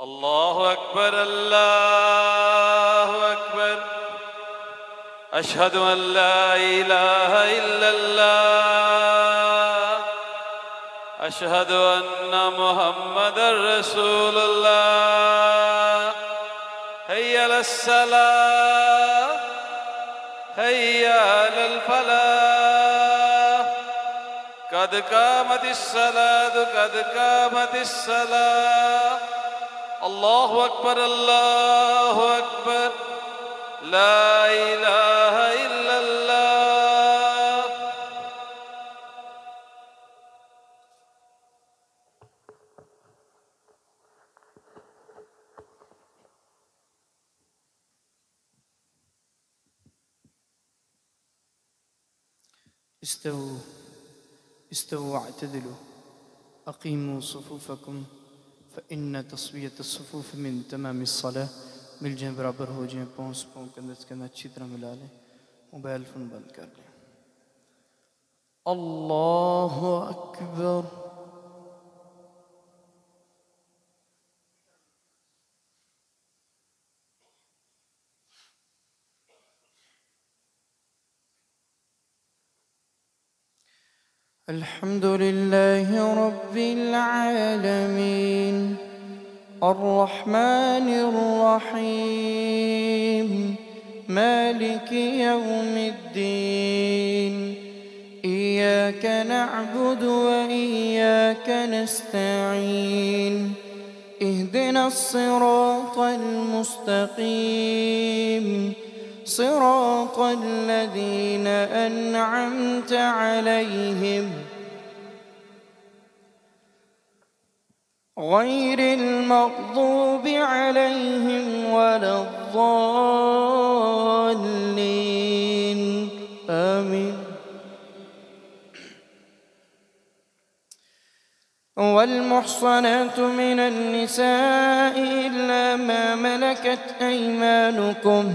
الله أكبر الله أكبر. أشهد أن لا إله إلا الله. أشهد أن محمدًا رسول الله. هيا على الصلاة هيا على الفلاح. قد قامت الصلاة قد قامت الصلاة. الله أكبر الله أكبر. لا إله إلا الله. استووا استووا واعتدلوا أقيموا صفوفكم فإن تصفية الصفوف من تمام الصلاة. मिल जाएं बराबर हो जाएं पाँव से पाँव कंधे से कंधा अच्छी तरह मिला लें मोबाइल फ़ोन बंद कर लें। अल्लाह अकबर। الحمد لله رب العالمين الرحمن الرحيم مالك يوم الدين. إياك نعبد وإياك نستعين. اهدنا الصراط المستقيم صراط الذين أنعمت عليهم غير المغضوب عليهم ولا الضالين آمين. والمحصنات من النساء إلا ما ملكت أيمانكم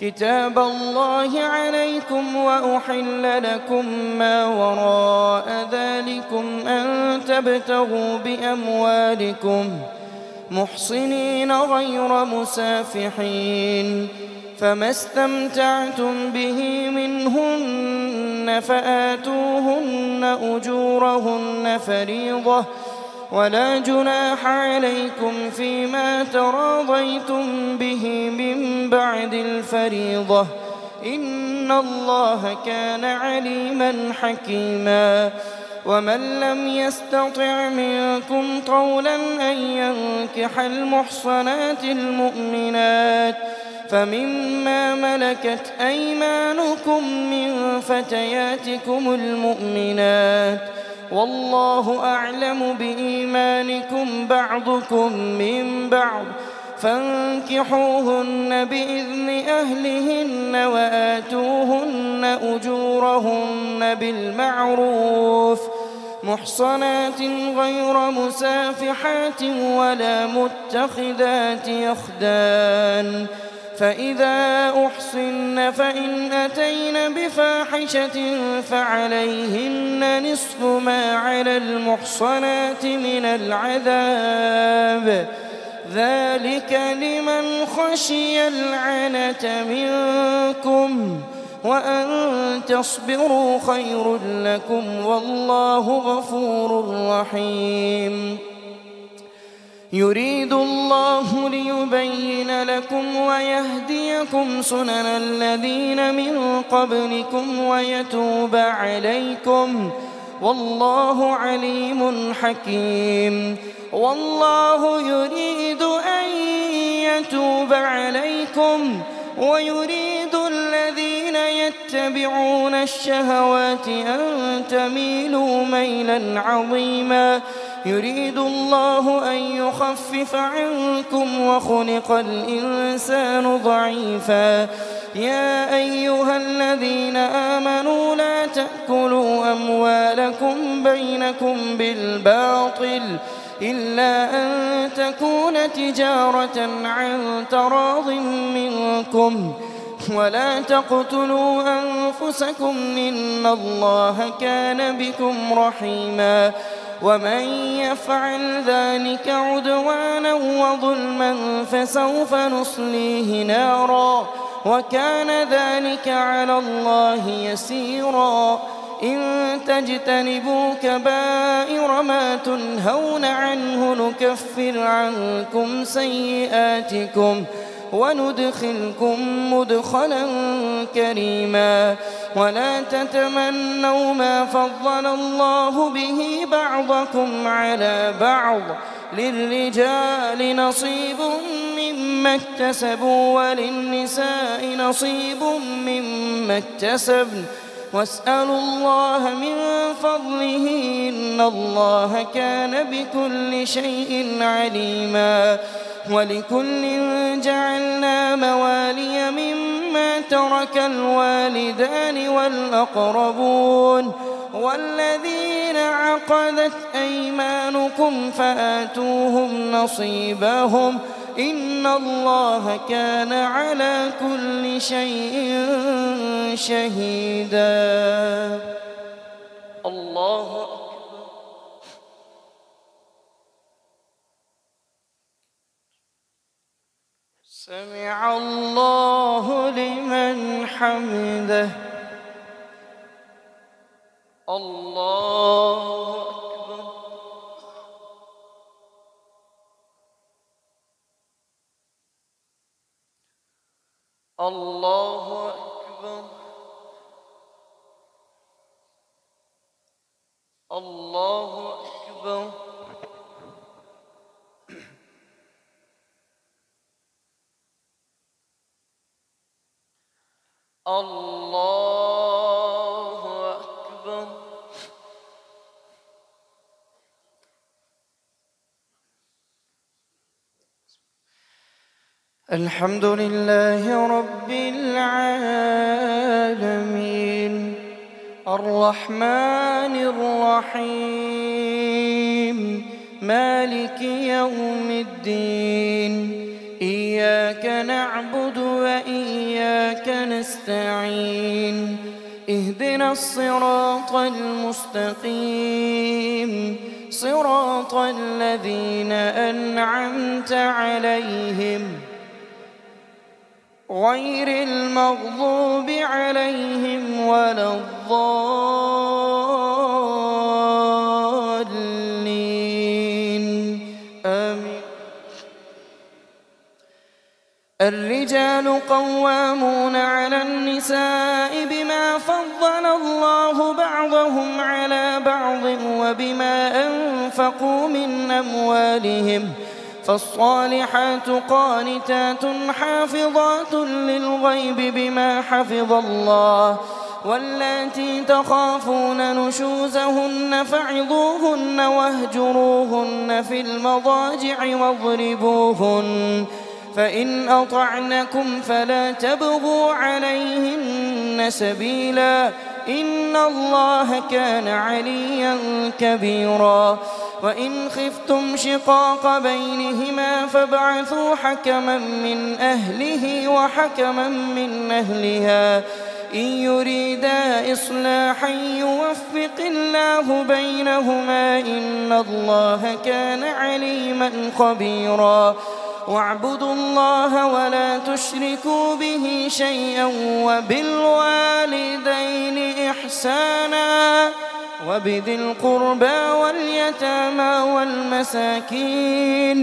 كتاب الله عليكم وأحل لكم ما وراء ذلكم أن تبتغوا بأموالكم محصنين غير مسافحين. فما استمتعتم به منهن فآتوهن أجورهن فريضة ولا جناح عليكم فيما تراضيتم به من بعد الفريضة إن الله كان عليما حكيما. ومن لم يستطع منكم طولا أن ينكح المحصنات المؤمنات فمما ملكت أيمانكم من فتياتكم المؤمنات والله أعلم بإيمانكم بعضكم من بعض فانكحوهن بإذن أهلهن وآتوهن أجورهن بالمعروف محصنات غير مسافحات ولا متخذات أخدان. فإذا أحصن فإن أتين بفاحشة فعليهن نصف ما على المحصنات من العذاب ذلك لمن خشي العنة منكم وأن تصبروا خير لكم والله غفور رحيم. يريد الله ليبين لكم ويهديكم سنن الذين من قبلكم ويتوب عليكم والله عليم حكيم. والله يريد أن يتوب عليكم ويريد الذين يتبعون الشهوات أن تميلوا ميلا عظيما. يريد الله أن يخفف عنكم وخلق الإنسان ضعيفا. يا أيها الذين آمنوا لا تأكلوا أموالكم بينكم بالباطل إلا أن تكون تجارة عن تراض منكم ولا تقتلوا أنفسكم إن الله كان بكم رحيما. ومن يفعل ذلك عدوانا وظلما فسوف نصليه نارا وكان ذلك على الله يسيرا. إن تجتنبوا كبائر ما تنهون عنه نكفر عنكم سيئاتكم وندخلكم مدخلا كريما. ولا تتمنوا ما فضل الله به بعضكم على بعض، للرجال نصيب مما اكتسبوا وللنساء نصيب مما اكتسبن واسألوا الله من فضله إن الله كان بكل شيء عليما. ولكل جعلنا موالي مما ترك الوالدان والأقربون والذين عقدت أيمانكم فآتوهم نصيبهم إن الله كان على كل شيء شهيدا. الله أكبر. سمع الله لمن حمده. الله أكبر. الله أكبر. الله أكبر. الله أكبر. الحمد لله رب العالمين الرحمن الرحيم مالك يوم الدين إياك نعبد وإياك نستعين اهدنا الصراط المستقيم صراط الذين أنعمت عليهم غير المغضوب عليهم ولا الضالين آمين. الرجال قوامون على النساء بما فضل الله بعضهم على بعض وبما أنفقوا من أموالهم فالصالحات قانتات حافظات للغيب بما حفظ الله واللاتي تخافون نشوزهن فعظوهن واهجروهن في المضاجع واضربوهن فإن أطعنكم فلا تبغوا عليهن سبيلا إن الله كان عليا كبيرا. وإن خفتم شقاق بينهما فابعثوا حكما من أهله وحكما من أهلها إن يريدا إصلاحا يوفق الله بينهما إن الله كان عليما خبيرا. واعبدوا الله ولا تشركوا به شيئا وبالوالدين إحسانا وبذي القربى واليتامى والمساكين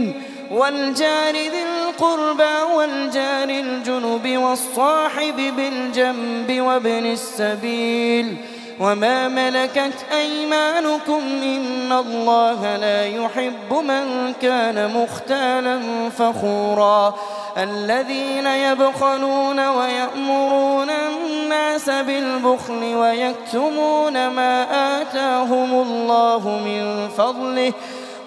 والجار ذي القربى والجار الجنب والصاحب بالجنب وابن السبيل وما ملكت أيمانكم إن الله لا يحب من كان مختالا فخورا. الذين يبخلون ويأمرون الناس بالبخل ويكتمون ما آتاهم الله من فضله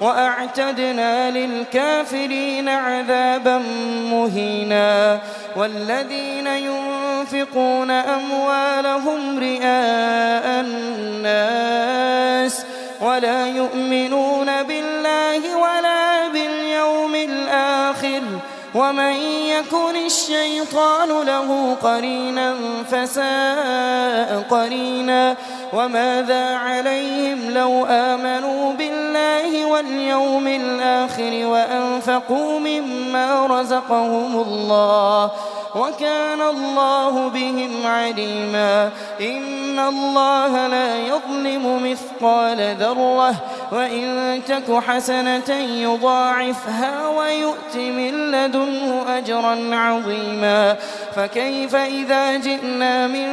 وأعتدنا للكافرين عذابا مهينا. والذين ينفقون أموالهم رئاء الناس ولا يؤمنون بالله ولا باليوم الآخر ومن يكن الشيطان له قرينا فساء قرينا وماذا عليهم لو آمنوا بالله واليوم الآخر وأنفقوا مما رزقهم الله وكان الله بهم عليما إن الله لا يظلم مثقال ذرة وإن تك حسنة يضاعفها ويؤت من لدنه أجرا عظيما فكيف إذا جئنا من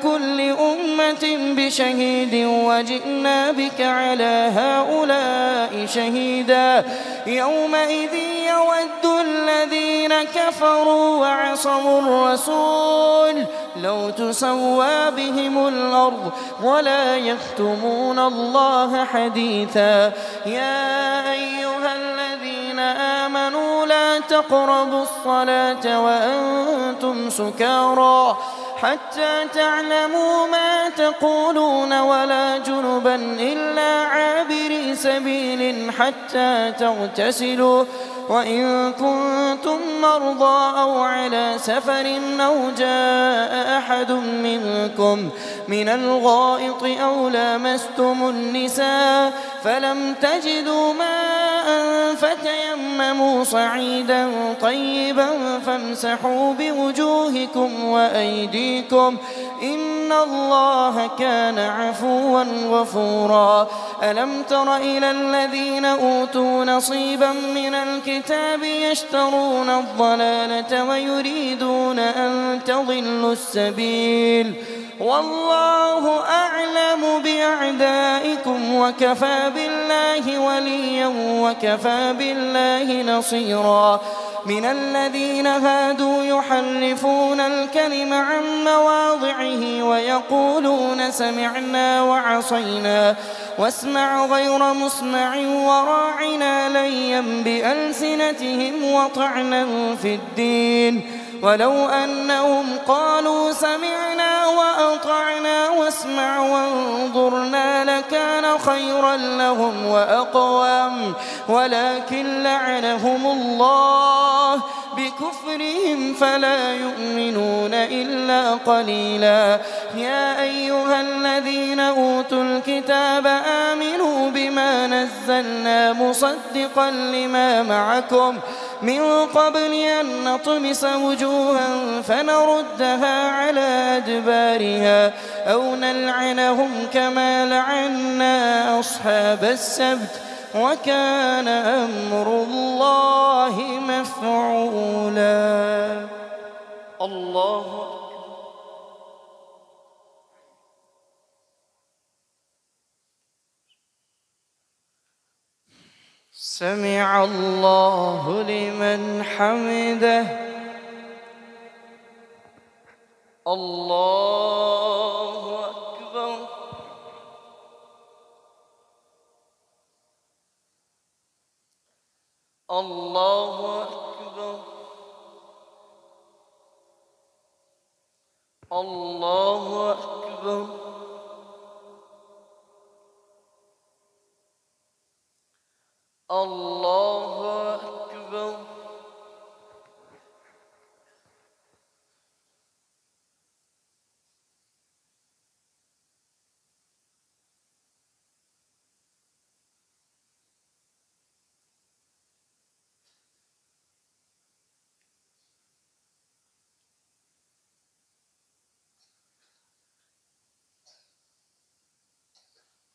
كل أمة بشهيد وجئنا بك على هؤلاء شهيدا يومئذ يود الذين كفروا وعصوا الرسول لو تسوى بهم الأرض ولا يكتمون الله حديثا يا أيها الذين آمنوا لا تقربوا الصلاة وأنتم سكارى حتى تعلموا ما تقولون ولا جنبا إلا عابري سبيل حتى تغتسلوا وإن كنتم مرضى أو على سفر أو جاء أحد منكم من الغائط أو لامستم النساء فلم تجدوا ماء فتيمموا صعيدا طيبا فامسحوا بوجوهكم وأيديكم إن الله كان عفوا غفورا ألم تر إلى الذين أوتوا نصيبا من الكتاب يشترون الضلالة ويريدون أن تضلوا السبيل والله أعلم بأعدائكم وكفى بالله وليا وكفى بالله نصيرا من الذين هادوا يحرفون الكلم عن مواضعه ويقولون سمعنا وعصينا واسمع غير مسمع وراعنا ليا بألسنتهم وطعنا في الدين ولو أنهم قالوا سمعنا وأطعنا واسمع وانظرنا لكان خيرا لهم وأقوم ولكن لعنهم الله بكفرهم فلا يؤمنون إلا قليلا يا أيها الذين أوتوا الكتاب آمنوا بما نزلنا مصدقا لما معكم من قبل أن نطمس وجوها فنردها على أدبارها أو نلعنهم كما لعنا أصحاب السبت وكان أمر الله مفعولا الله سمع الله لمن حمده الله أكبر الله أكبر الله أكبر الله أكبر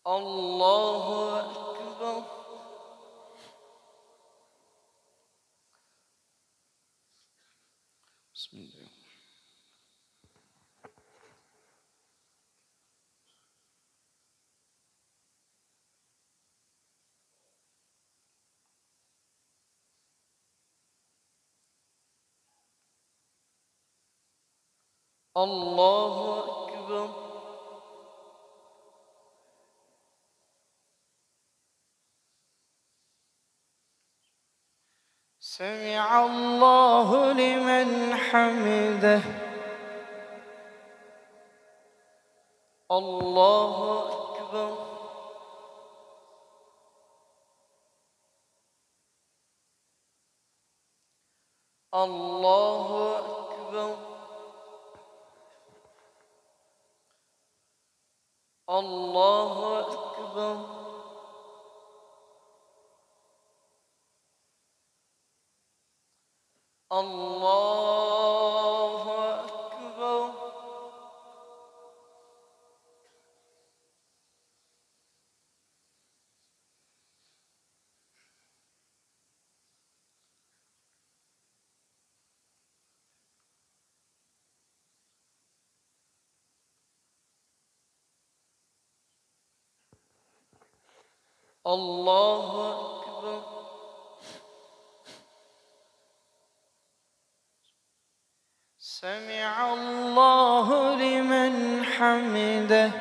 الله أكبر بسم الله الله أكبر سمع الله لمن حمده الله أكبر الله أكبر الله أكبر الله أكبر الله أكبر سمع الله لمن حمده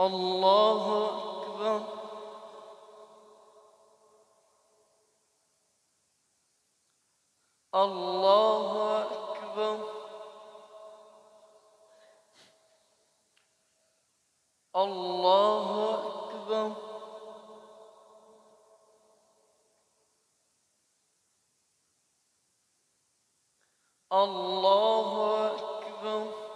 الله أكبر الله أكبر الله أكبر الله أكبر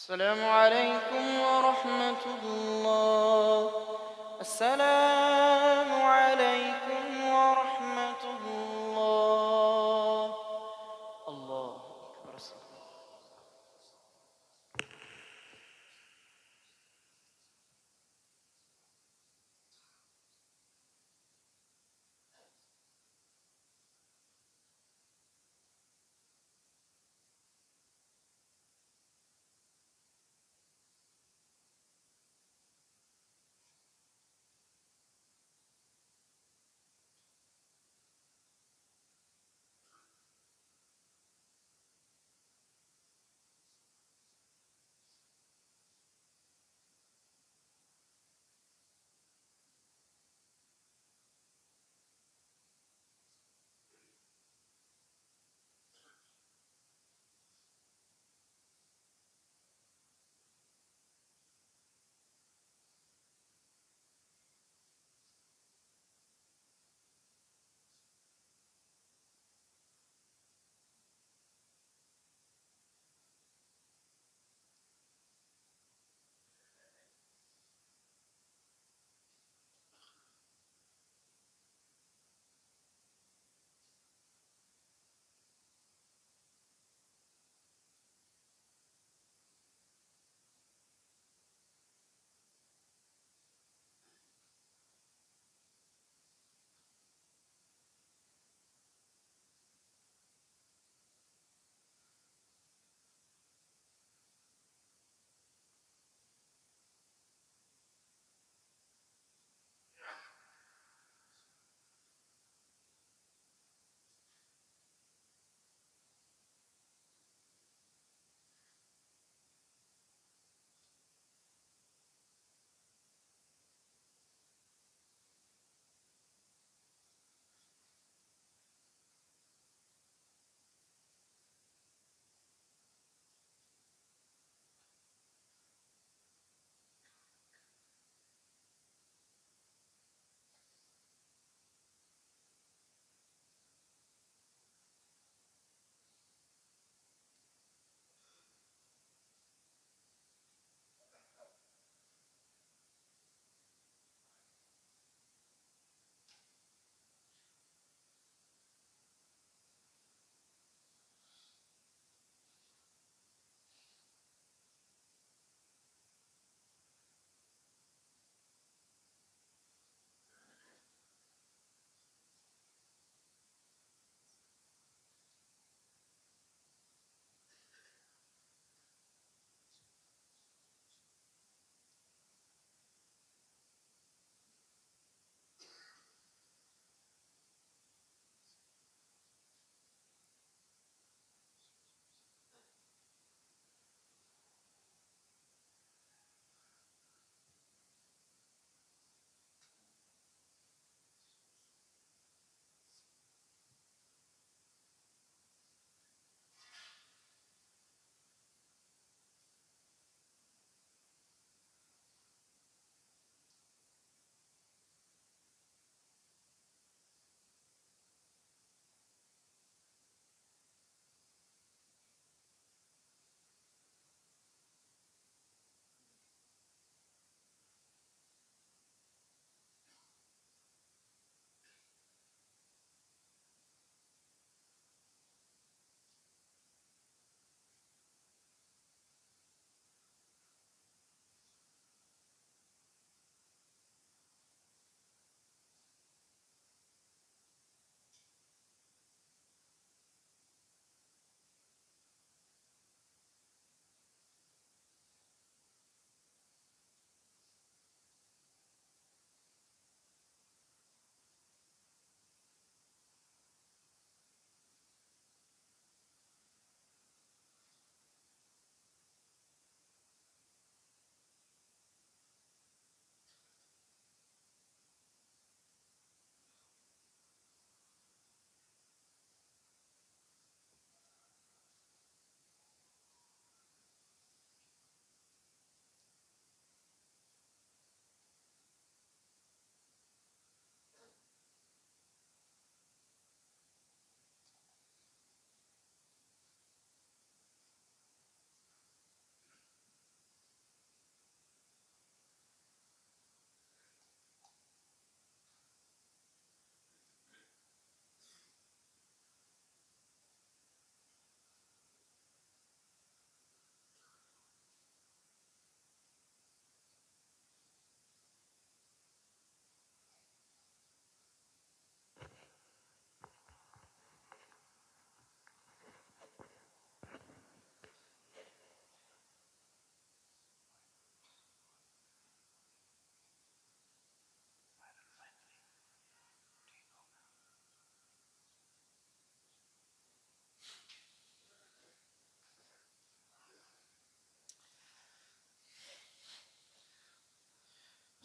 السلام عليكم ورحمة الله السلام عليكم ورحمة الله الله أكبر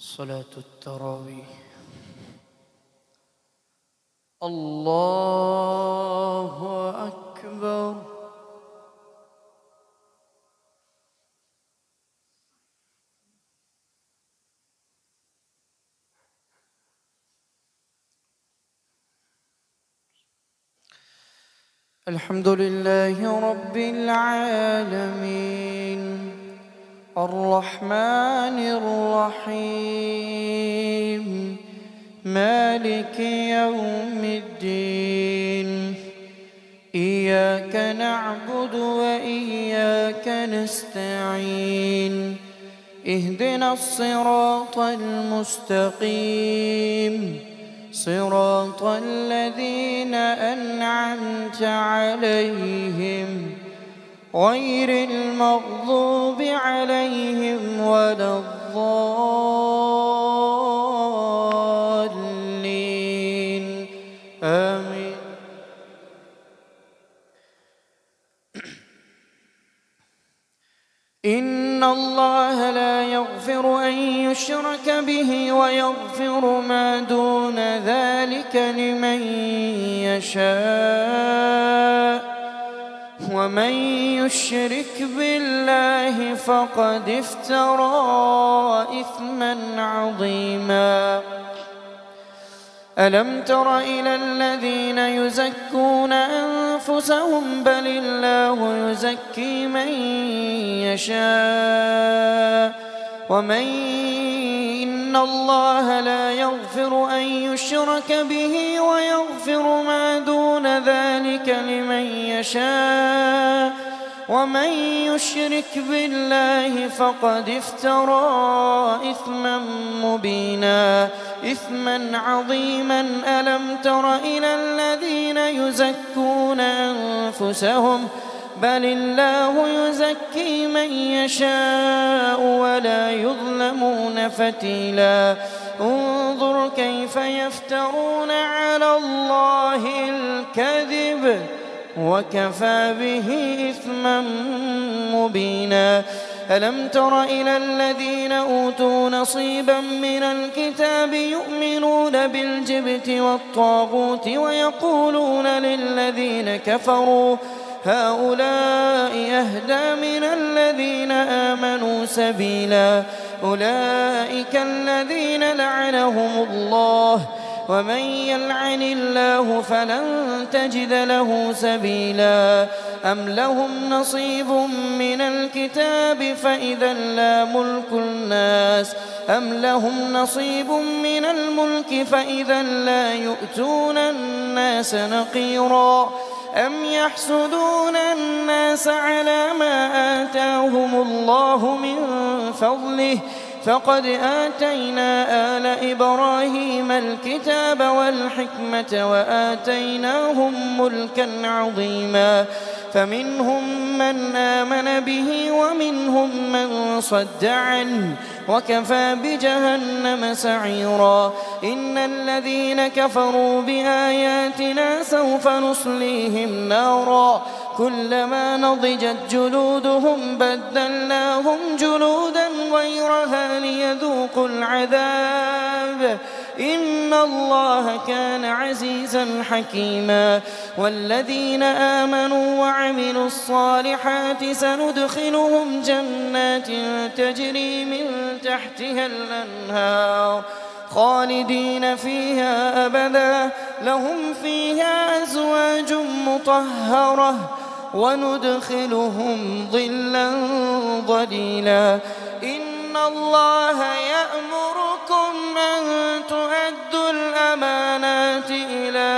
صلاة التراويح. الله أكبر. الحمد لله رب العالمين الرحمن الرحيم مالك يوم الدين إياك نعبد وإياك نستعين اهدنا الصراط المستقيم صراط الذين أنعمت عليهم غير المغضوب عليهم ولا الضالين آمين. إن الله لا يغفر أن يشرك به ويغفر ما دون ذلك لمن يشاء ومن يشرك بالله فقد افترى إثما عظيما. ألم تر إلى الذين يزكون أنفسهم بل الله يزكي من يشاء إن الله لا يغفر أن يشرك به ويغفر ما دون ذلك لمن يشاء ومن يشرك بالله فقد افترى إثما مبينا إثما عظيما. ألم تر إلى الذين يزكون أنفسهم بل الله يزكي من يشاء ولا يظلمون فتيلا. انظر كيف يفترون على الله الكذب وكفى به إثما مبينا. ألم تر إلى الذين أوتوا نصيبا من الكتاب يؤمنون بالجبت والطاغوت ويقولون للذين كفروا هؤلاء أهدى من الذين آمنوا سبيلا. أولئك الذين لعنهم الله ومن يلعن الله فلن تجد له سبيلا. أم لهم نصيب من الكتاب فإذا لا ملك الناس أم لهم نصيب من الملك فإذا لا يؤتون الناس نقيرا. أم يحسدون الناس على ما آتاهم الله من فضله فقد آتينا آل إبراهيم الكتاب والحكمة وآتيناهم ملكا عظيما. فمنهم من آمن به ومنهم من صد عنه وكفى بجهنم سعيرا. إن الذين كفروا بآياتنا سوف نصليهم نارا كلما نضجت جلودهم بدلناهم جلودا غيرها ليذوقوا العذاب إن الله كان عزيزا حكيما. والذين آمنوا وعملوا الصالحات سندخلهم جنات تجري من تحتها الأنهار خالدين فيها أبدا لهم فيها أزواج مطهرة وندخلهم ظلا ظليلا. إن الله يأمركم أن تؤدوا الأمانات إلى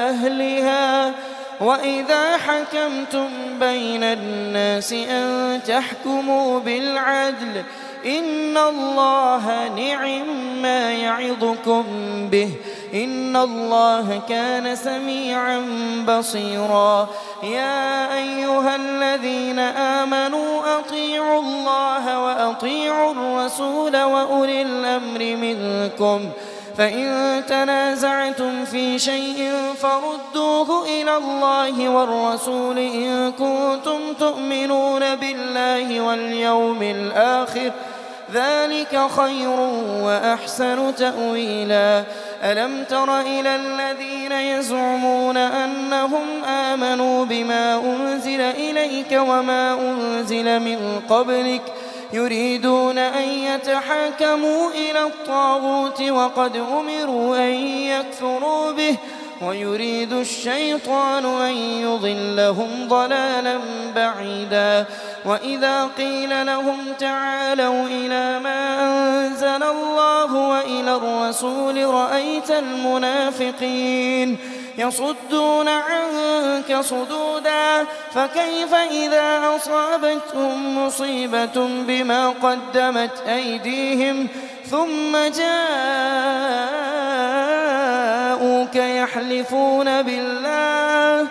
أهلها وإذا حكمتم بين الناس أن تحكموا بالعدل إن الله نعم ما يعظكم به إن الله كان سميعا بصيرا. يا أيها الذين آمنوا أطيعوا الله وأطيعوا الرسول وأولي الأمر منكم فإن تنازعتم في شيء فردوه إلى الله والرسول إن كنتم تؤمنون بالله واليوم الآخر ذلك خير وأحسن تأويلا. ألم تر إلى الذين يزعمون أنهم آمنوا بما أنزل إليك وما أنزل من قبلك يريدون أن يتحاكموا إلى الطاغوت وقد أمروا أن يكفروا به ويريد الشيطان أن يضلهم ضلالا بعيدا. وإذا قيل لهم تعالوا إلى ما أنزل الله وإلى الرسول رأيت المنافقين يصدون عنك صدودا. فكيف إذا أصابتهم مصيبة بما قدمت أيديهم ثم جاءوك يحلفون بالله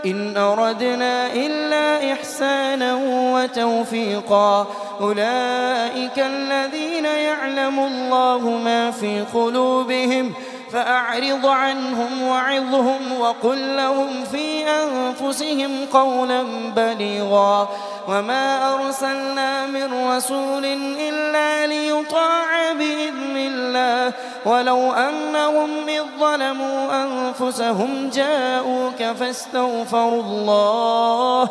إن أردنا إلا إحسانا وتوفيقا. أولئك الذين يعلم الله ما في قلوبهم فأعرض عنهم وعظهم وقل لهم في أنفسهم قولا بليغا. وما أرسلنا من رسول إلا ليطاع بإذن الله ولو أنهم إذ ظلموا أنفسهم جاءوك فاستغفروا الله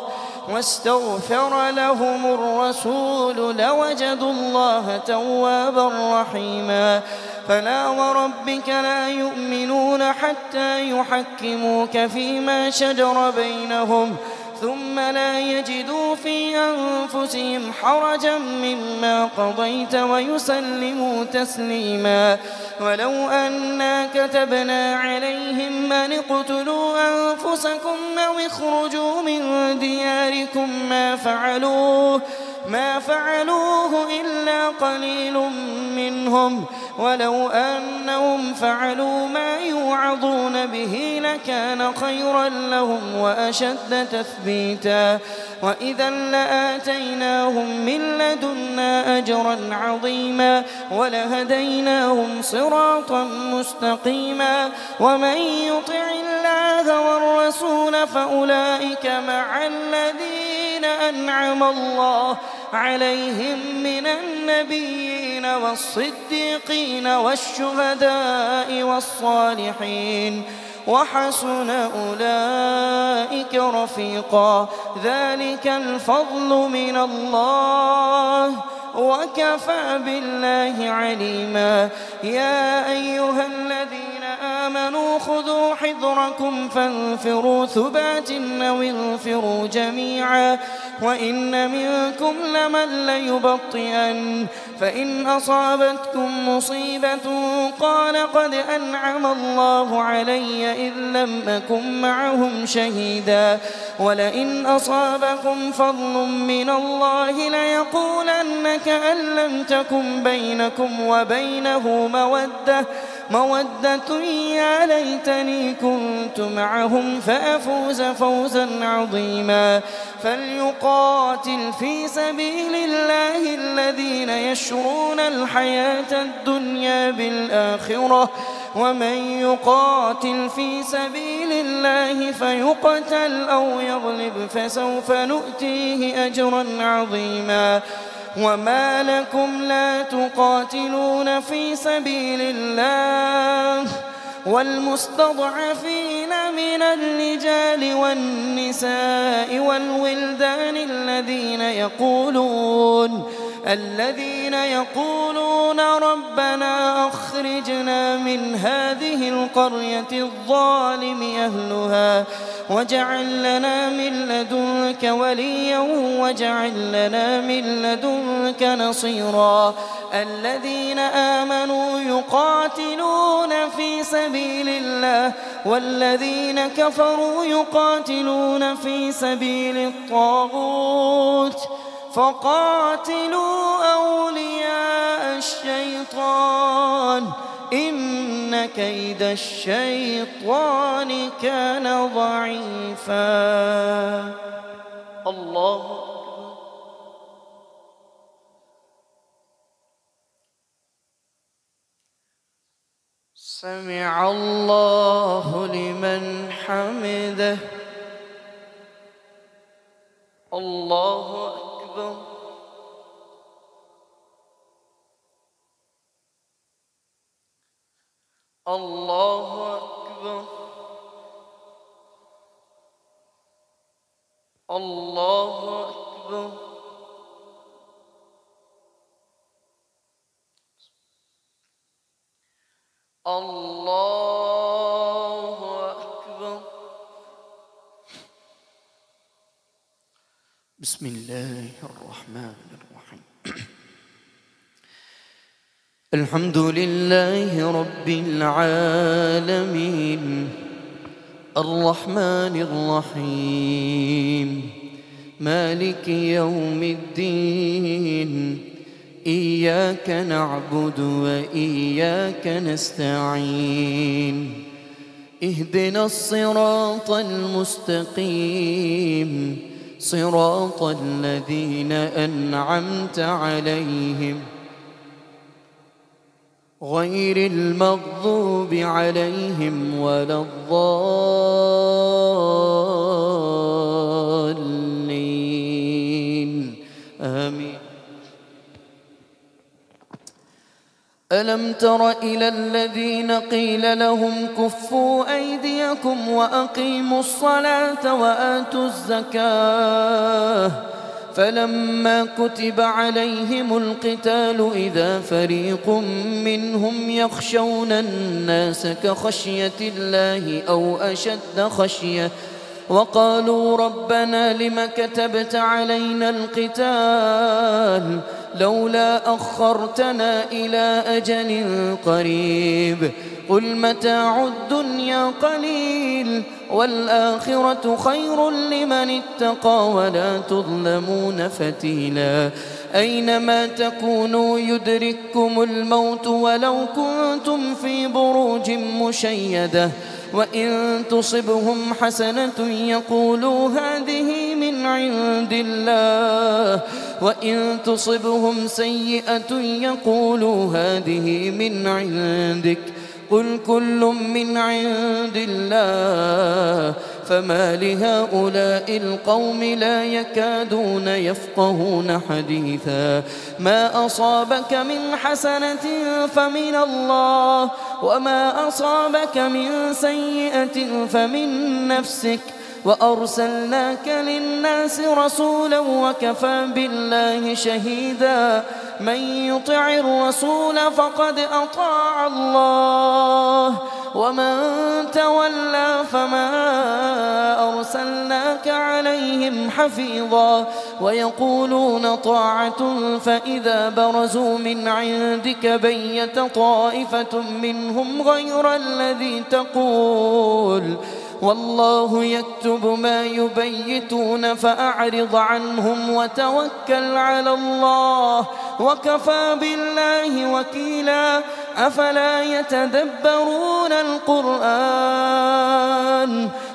واستغفر لهم الرسول لوجدوا الله توابا رحيما. فلا وربك لا يؤمنون حتى يحكموك فيما شجر بينهم ثم لا يجدوا في أنفسهم حرجا مما قضيت ويسلموا تسليما. ولو أنا كتبنا عليهم أن اقتلوا أنفسكم أو اخرجوا من دياركم ما فعلوه إلا قليل منهم ولو أنهم فعلوا ما يوعظون به لكان خيرا لهم وأشد تثبيتا. وإذا لآتيناهم من لدنا أجرا عظيما ولهديناهم صراطا مستقيما. ومن يطع الله والرسول فأولئك مع الذين أنعم الله عليهم من النبيين والصديقين والشهداء والصالحين وحسن أولئك رفيقا. ذلك الفضل من الله وكفى بالله عليما. يا أيها الذين آمنوا خذوا حذركم فانفروا ثبات أو انفروا جميعا وإن منكم لمن ليبطئن فإن أصابتكم مصيبة قال قد أنعم الله علي إذ لم أكن معهم شهيدا ولئن أصابكم فضل من الله ليقولن كأن لم تكن بينكم وبينه مودة يا ليتني كنت معهم فأفوز فوزا عظيما. فليقاتل في سبيل الله الذين يشرون الحياة الدنيا بالآخرة ومن يقاتل في سبيل الله فيقتل أو يغلب فسوف نؤتيه أجرا عظيما. وما لكم لا تقاتلون في سبيل الله والمستضعفين من الرجال والنساء والولدان الذين يقولون ربنا أخرجنا من هذه القرية الظالم أهلها واجعل لنا من لدنك وليا واجعل لنا من لدنك نصيرا. الذين آمنوا يقاتلون في سبيل الله والذين كفروا يقاتلون في سبيل الطاغوت فقاتلوا أولياء الشيطان إن كيد الشيطان كان ضعيفا. الله أكبر. سمع الله لمن حمده. الله أكبر. الله أكبر الله أكبر الله أكبر. بسم الله الرحمن الرحيم. الحمد لله رب العالمين الرحمن الرحيم مالك يوم الدين إياك نعبد وإياك نستعين اهدنا الصراط المستقيم صراط الذين أنعمت عليهم غير المغضوب عليهم ولا الضالين آمين. ألم تر إلى الذين قيل لهم كفوا أيديكم وأقيموا الصلاة وآتوا الزكاة فلما كتب عليهم القتال إذا فريق منهم يخشون الناس كخشية الله أو أشد خشية وقالوا ربنا لم كتبت علينا القتال لولا أخرتنا إلى أجل قريب قل متاع الدنيا قليل والآخرة خير لمن اتقى ولا تظلمون فتيلا أينما تكونوا يدرككم الموت ولو كنتم في بروج مشيدة وإن تصبهم حسنة يقولوا هذه من عند الله وإن تصبهم سيئة يقولوا هذه من عندك قل كل من عند الله فما لهؤلاء القوم لا يكادون يفقهون حديثا ما أصابك من حسنة فمن الله وما أصابك من سيئة فمن نفسك وأرسلناك للناس رسولا وكفى بالله شهيدا من يطع الرسول فقد أطاع الله ومن تولى فما أرسلناك عليهم حفيظا ويقولون طاعة فإذا برزوا من عندك بيت طائفة منهم غير الذي تقول والله يكتب ما يبيتون فأعرض عنهم وتوكل على الله وكفى بالله وكيلا أفلا يتدبرون القرآن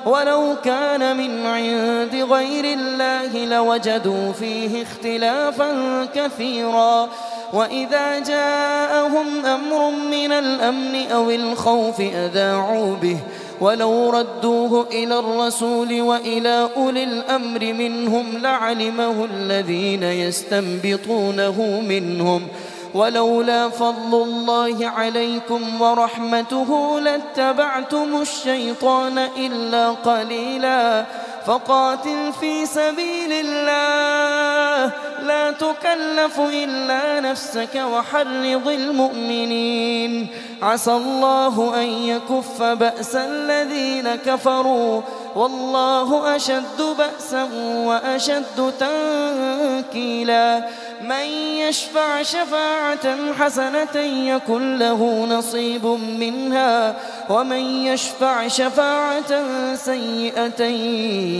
ولو كان من عند غير الله لوجدوا فيه اختلافا كثيرا وإذا جاءهم أمر من الأمن أو الخوف أذاعوا به ولو ردوه إلى الرسول وإلى أولي الأمر منهم لعلمه الذين يستنبطونه منهم ولولا فضل الله عليكم ورحمته لاتبعتم الشيطان إلا قليلا فقاتل في سبيل الله لا تكلف إلا نفسك وحرض المؤمنين عسى الله أن يكف بأس الذين كفروا والله أشد بأسا وأشد تنكيلا من يشفع شفاعة حسنة يكن له نصيب منها ومن يشفع شفاعة سيئة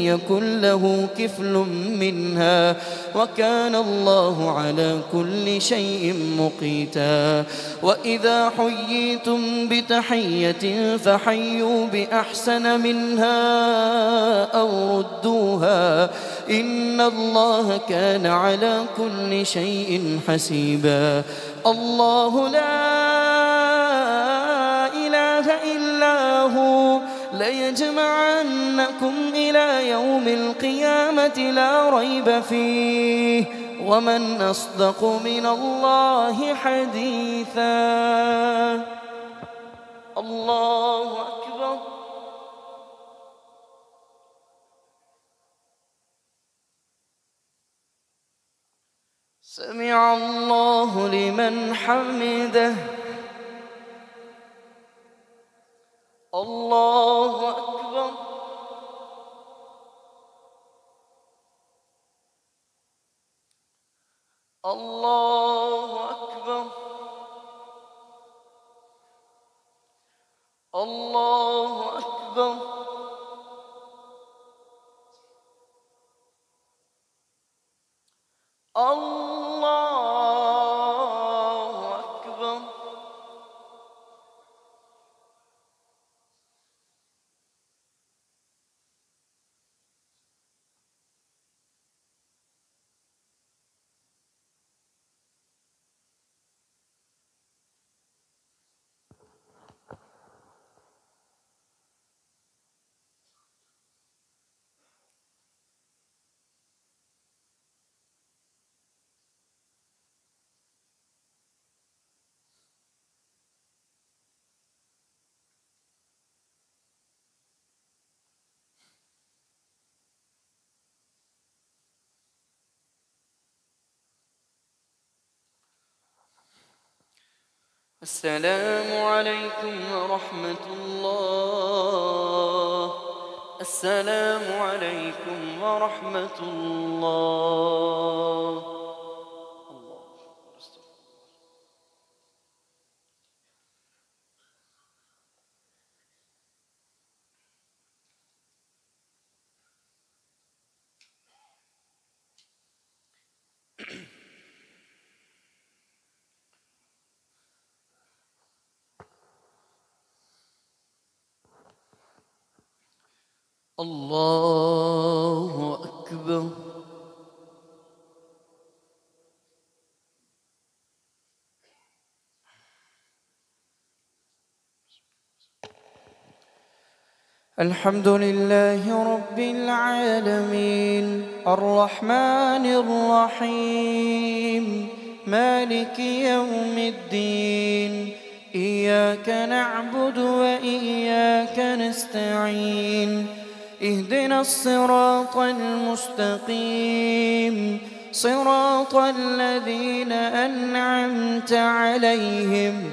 يكن له كفل منها وكان الله على كل شيء مقيتا وإذا حييتم بتحية فحيوا بأحسن منها أو ردوها إن الله كان على كل شيء حسيبا الله لا إله إلا هو ليجمعنكم إلى يوم القيامة لا ريب فيه ومن أصدق من الله حديثا الله أكبر. سمع الله لمن حمده. الله أكبر. الله أكبر. الله أكبر. الله أكبر. السلام عليكم ورحمة الله. السلام عليكم ورحمة الله. الله أكبر. الحمد لله رب العالمين الرحمن الرحيم مالك يوم الدين إياك نعبد وإياك نستعين اهدنا الصراط المستقيم صراط الذين أنعمت عليهم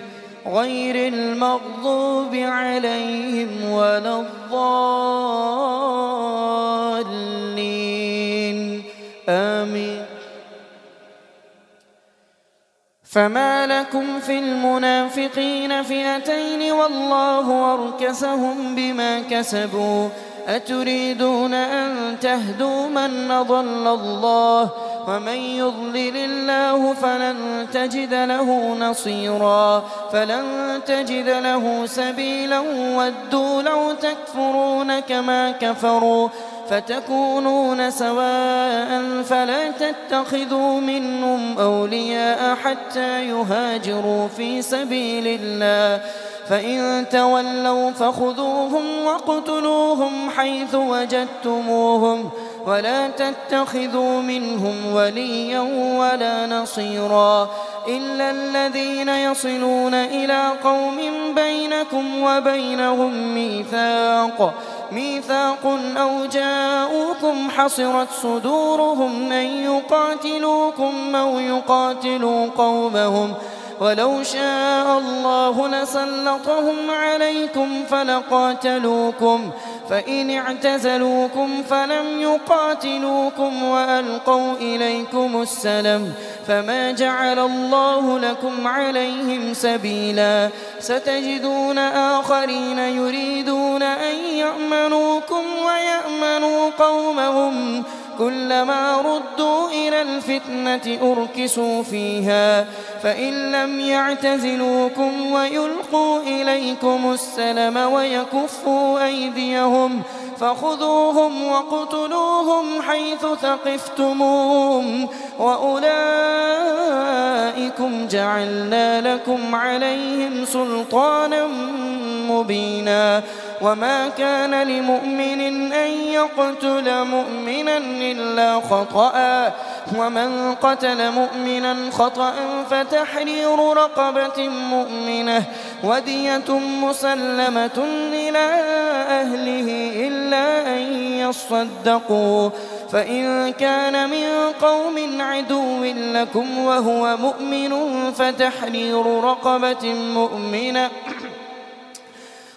غير المغضوب عليهم ولا الضالين آمين. فما لكم في المنافقين فئتين والله أركسهم بما كسبوا أتريدون أن تهدوا من أضل الله ومن يضلل الله فلن تجد له نصيرا فلن تجد له سبيلا ودوا لو تكفرون كما كفروا فتكونون سواء فلا تتخذوا منهم أولياء حتى يهاجروا في سبيل الله فإن تولوا فخذوهم واقتلوهم حيث وجدتموهم ولا تتخذوا منهم وليا ولا نصيرا إلا الذين يصلون إلى قوم بينكم وبينهم ميثاق أو جاءوكم حصرت صدورهم أن يقاتلوكم أو يقاتلوا قومهم ولو شاء الله لسلطهم عليكم فلقاتلوكم فإن اعتزلوكم فلم يقاتلوكم وألقوا إليكم السلم فما جعل الله لكم عليهم سبيلا ستجدون آخرين يريدون أن يأمنوكم ويأمنوا قومهم كلما ردوا إلى الفتنة أركسوا فيها فإن لم يعتزلوكم ويلقوا إليكم السلم ويكفوا أيديهم فخذوهم واقتلوهم حيث ثقفتموهم وأولئكم جعلنا لكم عليهم سلطانا مبينا وما كان لمؤمن أن يقتل مؤمنا إلا خطأ ومن قتل مؤمنا خطأ فتحرير رقبة مؤمنة ودية مسلمة إلى أهله إلا أن يصدقوا، فإن كان من قوم عدو لكم وهو مؤمن فتحرير رقبة مؤمنة،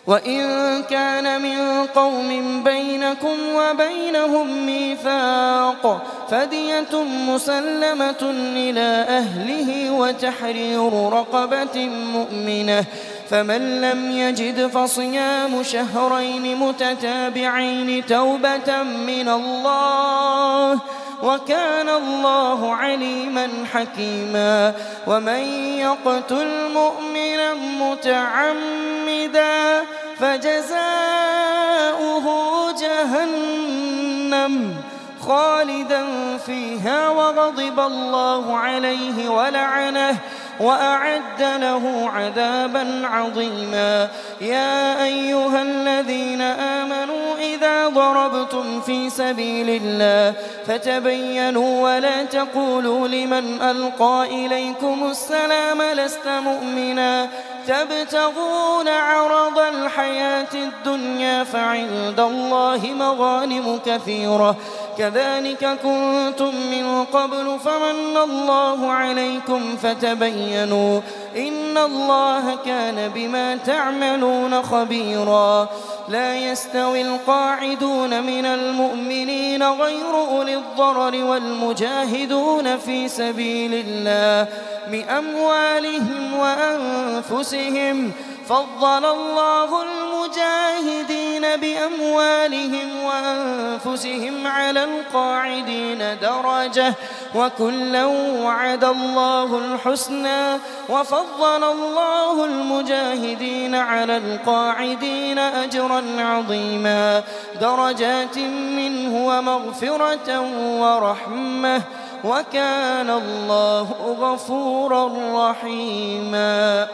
وإن كان من قوم بينكم وبينهم ميثاق فدية مسلمة إلى أهله وتحرير رقبة مؤمنة، فمن لم يجد فصيام شهرين متتابعين توبة من الله، وكان الله عليما حكيما. ومن يقتل مؤمنا متعمدا فجزاؤه جهنم خالدا فيها وغضب الله عليه ولعنه وأعد له عذابا عظيما. يا أيها الذين آمنوا إذا ضربتم في سبيل الله فتبينوا ولا تقولوا لمن ألقى إليكم السلام لست مؤمنا تبتغون عرض الحياة الدنيا فعند الله مغانم كثيرة كذلك كنتم من قبل فمن الله عليكم فتبينوا إن الله كان بما تعملون خبيرا. لا يستوي القاعدون من المؤمنين غير أولي الضرر والمجاهدون في سبيل الله بأموالهم وأنفسهم فضل الله المجاهدين بأموالهم وأنفسهم على القاعدين درجة وكلا وعد الله الحسنى وفضل الله المجاهدين على القاعدين أجرا عظيما درجات منه ومغفرة ورحمة وكان الله غفورا رحيما.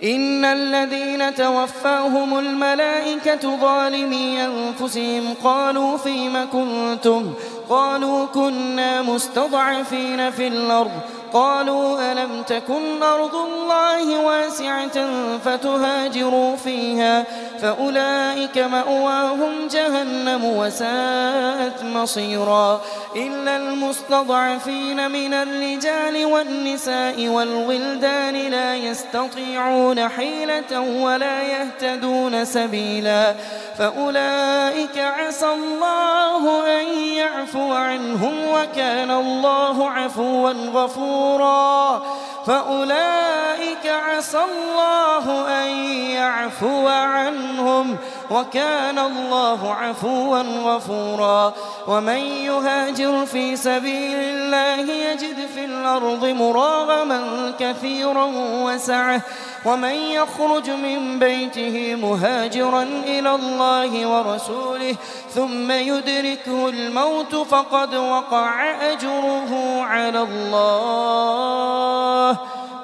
إن الذين توفاهم الملائكة ظالمي أنفسهم قالوا فيم كنتم قالوا كنا مستضعفين في الأرض قالوا ألم تكن أرض الله واسعة فتهاجروا فيها فأولئك مأواهم جهنم وساءت مصيرا. إلا المستضعفين من الرجال والنساء والولدان لا يستطيعون حيلة ولا يهتدون سبيلا فأولئك عسى الله أن يعفو عنهم وكان الله عفوا غفورا. فأولئك عسى الله أن يعفو عنهم وكان الله عفوا غفورا. ومن يهاجر في سبيل الله يجد في الأرض مراغما كثيرا وسعة ومن يخرج من بيته مهاجرا إلى الله ورسوله ثم يدركه الموت فقد وقع أجره على الله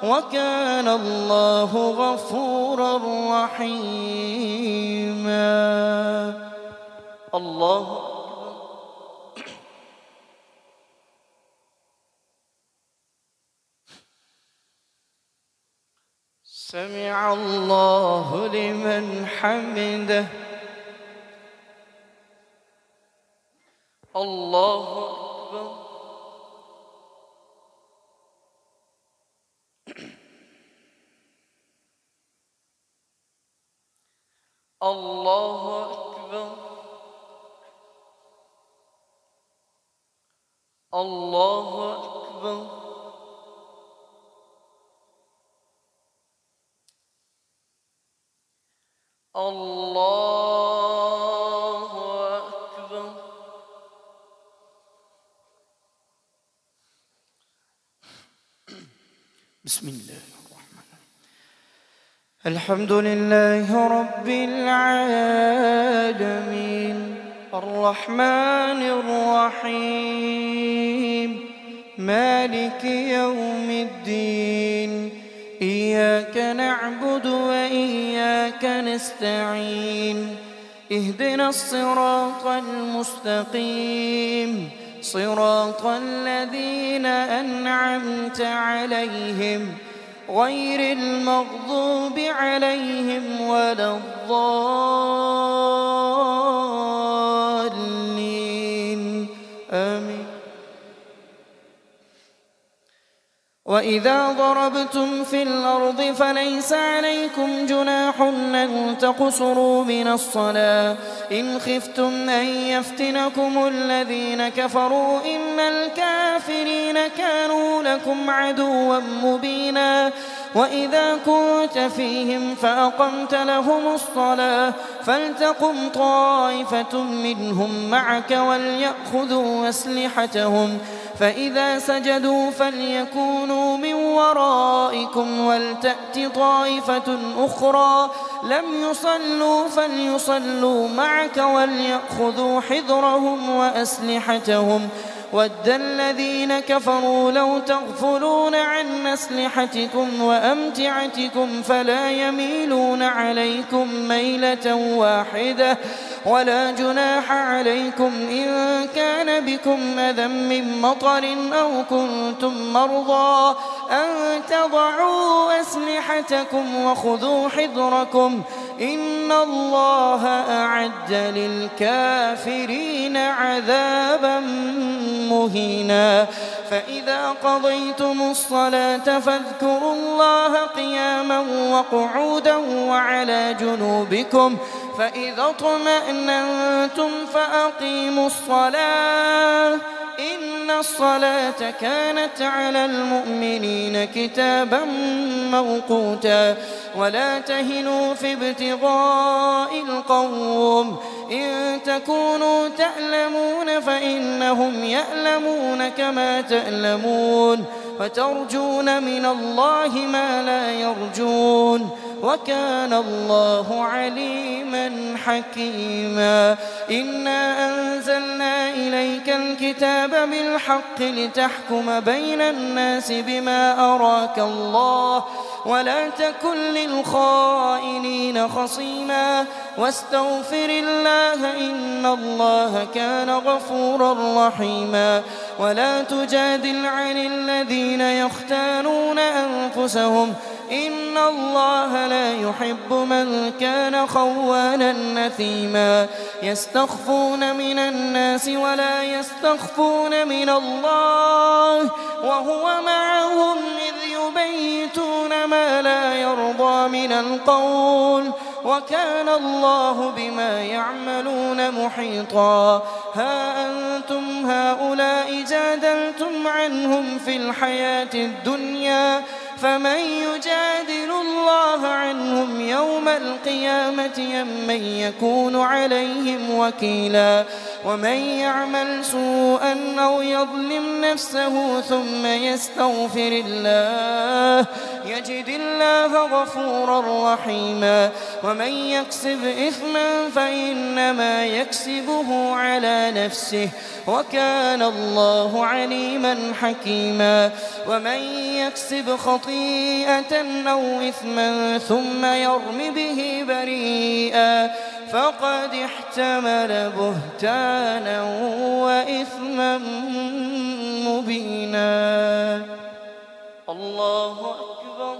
وكان الله غفورا رحيما. الله سمع الله لمن حمده. الله أكبر. الله أكبر. الله أكبر. الله أكبر. بسم الله الرحمن الرحيم. الحمد لله رب العالمين الرحمن الرحيم مالك يوم الدين إياك نعبد وإياك نستعين اهدنا الصراط المستقيم صراط الذين أنعمت عليهم غير المغضوب عليهم ولا الضالين آمين. وإذا ضربتم في الأرض فليس عليكم جناح أن تقصروا من الصلاة إن خفتم أن يفتنكم الذين كفروا إن الكافرين كانوا لكم عدوا مبينا. وإذا كنت فيهم فأقمت لهم الصلاة فلتقم طائفة منهم معك وليأخذوا أسلحتهم فإذا سجدوا فليكونوا من ورائكم ولتأت طائفة أخرى لم يصلوا فليصلوا معك وليأخذوا حذرهم وأسلحتهم ود الذين كفروا لو تغفلون عن أسلحتكم وأمتعتكم فلا يميلون عليكم ميلة واحدة ولا جناح عليكم إن كان بكم أذى من مطر أو كنتم مرضى أن تضعوا أسلحتكم وخذوا حذركم إن الله أعد للكافرين عذابا مهينا. فإذا قضيتم الصلاة فاذكروا الله قياما وقعودا وعلى جنوبكم فإذا اطمأننتم فأقيموا الصلاة إن الصلاة كانت على المؤمنين كتابا موقوتا. ولا تهنوا في ابتغاء القوم إن تكونوا تألمون فإنهم يألمون كما تألمون وترجون من الله ما لا يرجون وكان الله عليما حكيما. إنا أنزلنا إليك الكتاب بالحق لتحكم بين الناس بما أراك الله ولا تكن للخائنين خصيما واستغفر الله إن الله كان غفورا رحيما. ولا تجادل عن الذين يختانون أنفسهم إن الله لا يحب من كان خوانا نثيما. يستخفون من الناس ولا يستخفون من الله وهو معهم إذ يبيتون ما لا يرضى من القول وكان الله بما يعملون محيطا. ها أنتم هؤلاء جادلتم عنهم في الحياة الدنيا فمن يجادل الله عنهم يوم القيامة أم من يكون عليهم وكيلا. ومن يعمل سوءا أو يظلم نفسه ثم يستغفر الله يجد الله غفورا رحيما. ومن يكسب إثما فإنما يكسبه على نفسه وكان الله عليما حكيما. ومن يكسب خطيئة أو إثما ثم يرم به بريئا فقد احتمل بهتانا وإثما مبينا. الله أكبر.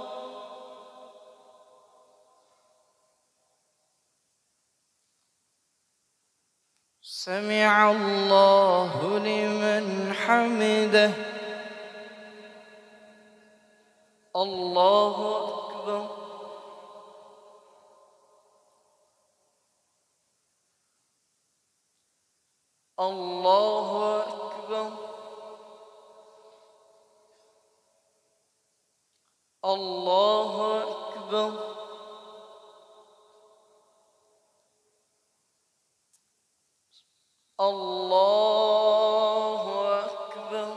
سمع الله لمن حمده. الله أكبر. الله أكبر. الله أكبر. الله أكبر.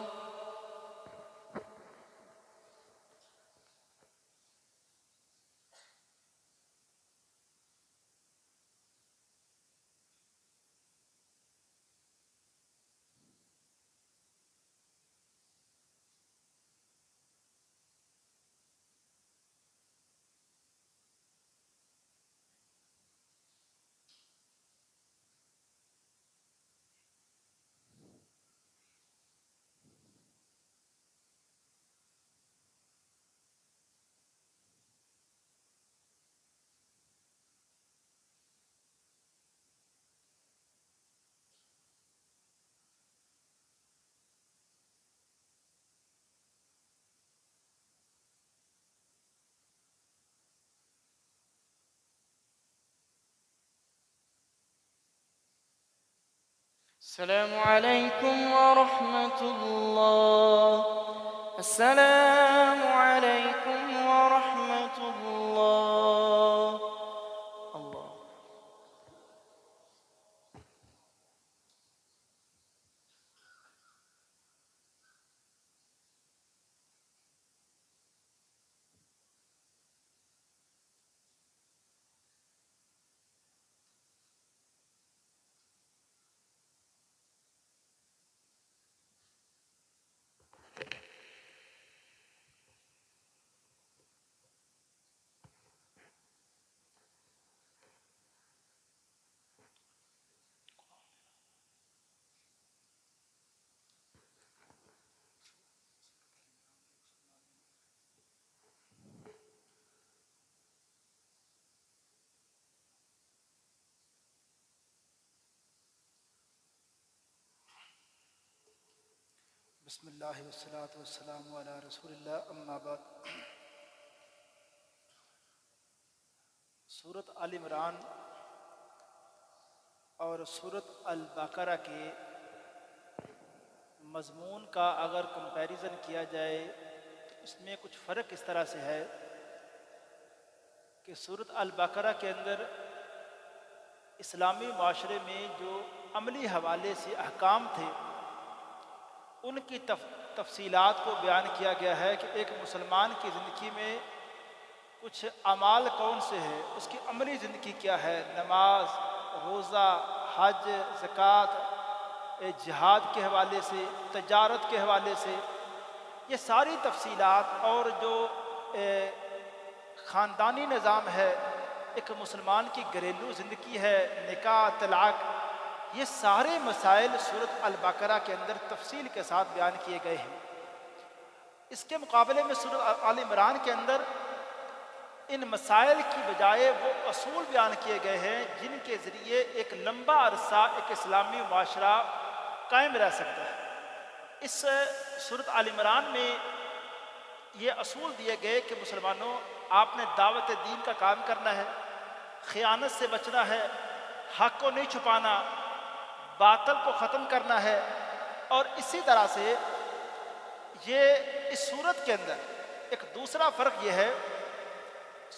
السلام عليكم ورحمة الله. السلام عليكم ورحمة الله. الله. بسم اللہ والصلاة والسلام علی رسول اللہ، اما بعد۔ سورۃ آل عمران اور سورۃ البقرہ کے مضمون کا اگر کمپیریزن کیا جائے تو اس میں کچھ فرق اس طرح سے ہے کہ سورۃ البقرہ کے اندر اسلامی معاشرے میں جو عملی حوالے سے احکام تھے ان کی تفصیلات کو بیان کیا گیا ہے کہ ایک مسلمان کی زندگی میں کچھ اعمال کون سے ہیں، اس کی عملی زندگی کیا ہے، نماز، روزہ، حج، زکوٰۃ، جہاد کے حوالے سے، تجارت کے حوالے سے، یہ ساری تفصیلات اور جو خاندانی نظام ہے، ایک مسلمان کی گھریلو زندگی ہے، نکاح، طلاق، یہ سارے مسائل سورۃ البقرہ کے اندر تفصیل کے ساتھ بیان کیے گئے ہیں۔ اس کے مقابلے میں سورۃ آل عمران کے اندر ان مسائل کی بجائے وہ اصول بیان کیے گئے ہیں جن کے ذریعے ایک لمبا عرصہ ایک اسلامی معاشرہ قائم رہ سکتا ہے۔ اس سورۃ آل عمران میں یہ اصول دیے گئے کہ مسلمانوں، آپ نے دعوت دین کا کام کرنا ہے، خیانت سے بچنا ہے، حق کو نہیں چھپانا، باطل کو ختم کرنا ہے۔ اور اسی طرح سے یہ اس سورت کے اندر ایک دوسرا فرق یہ ہے،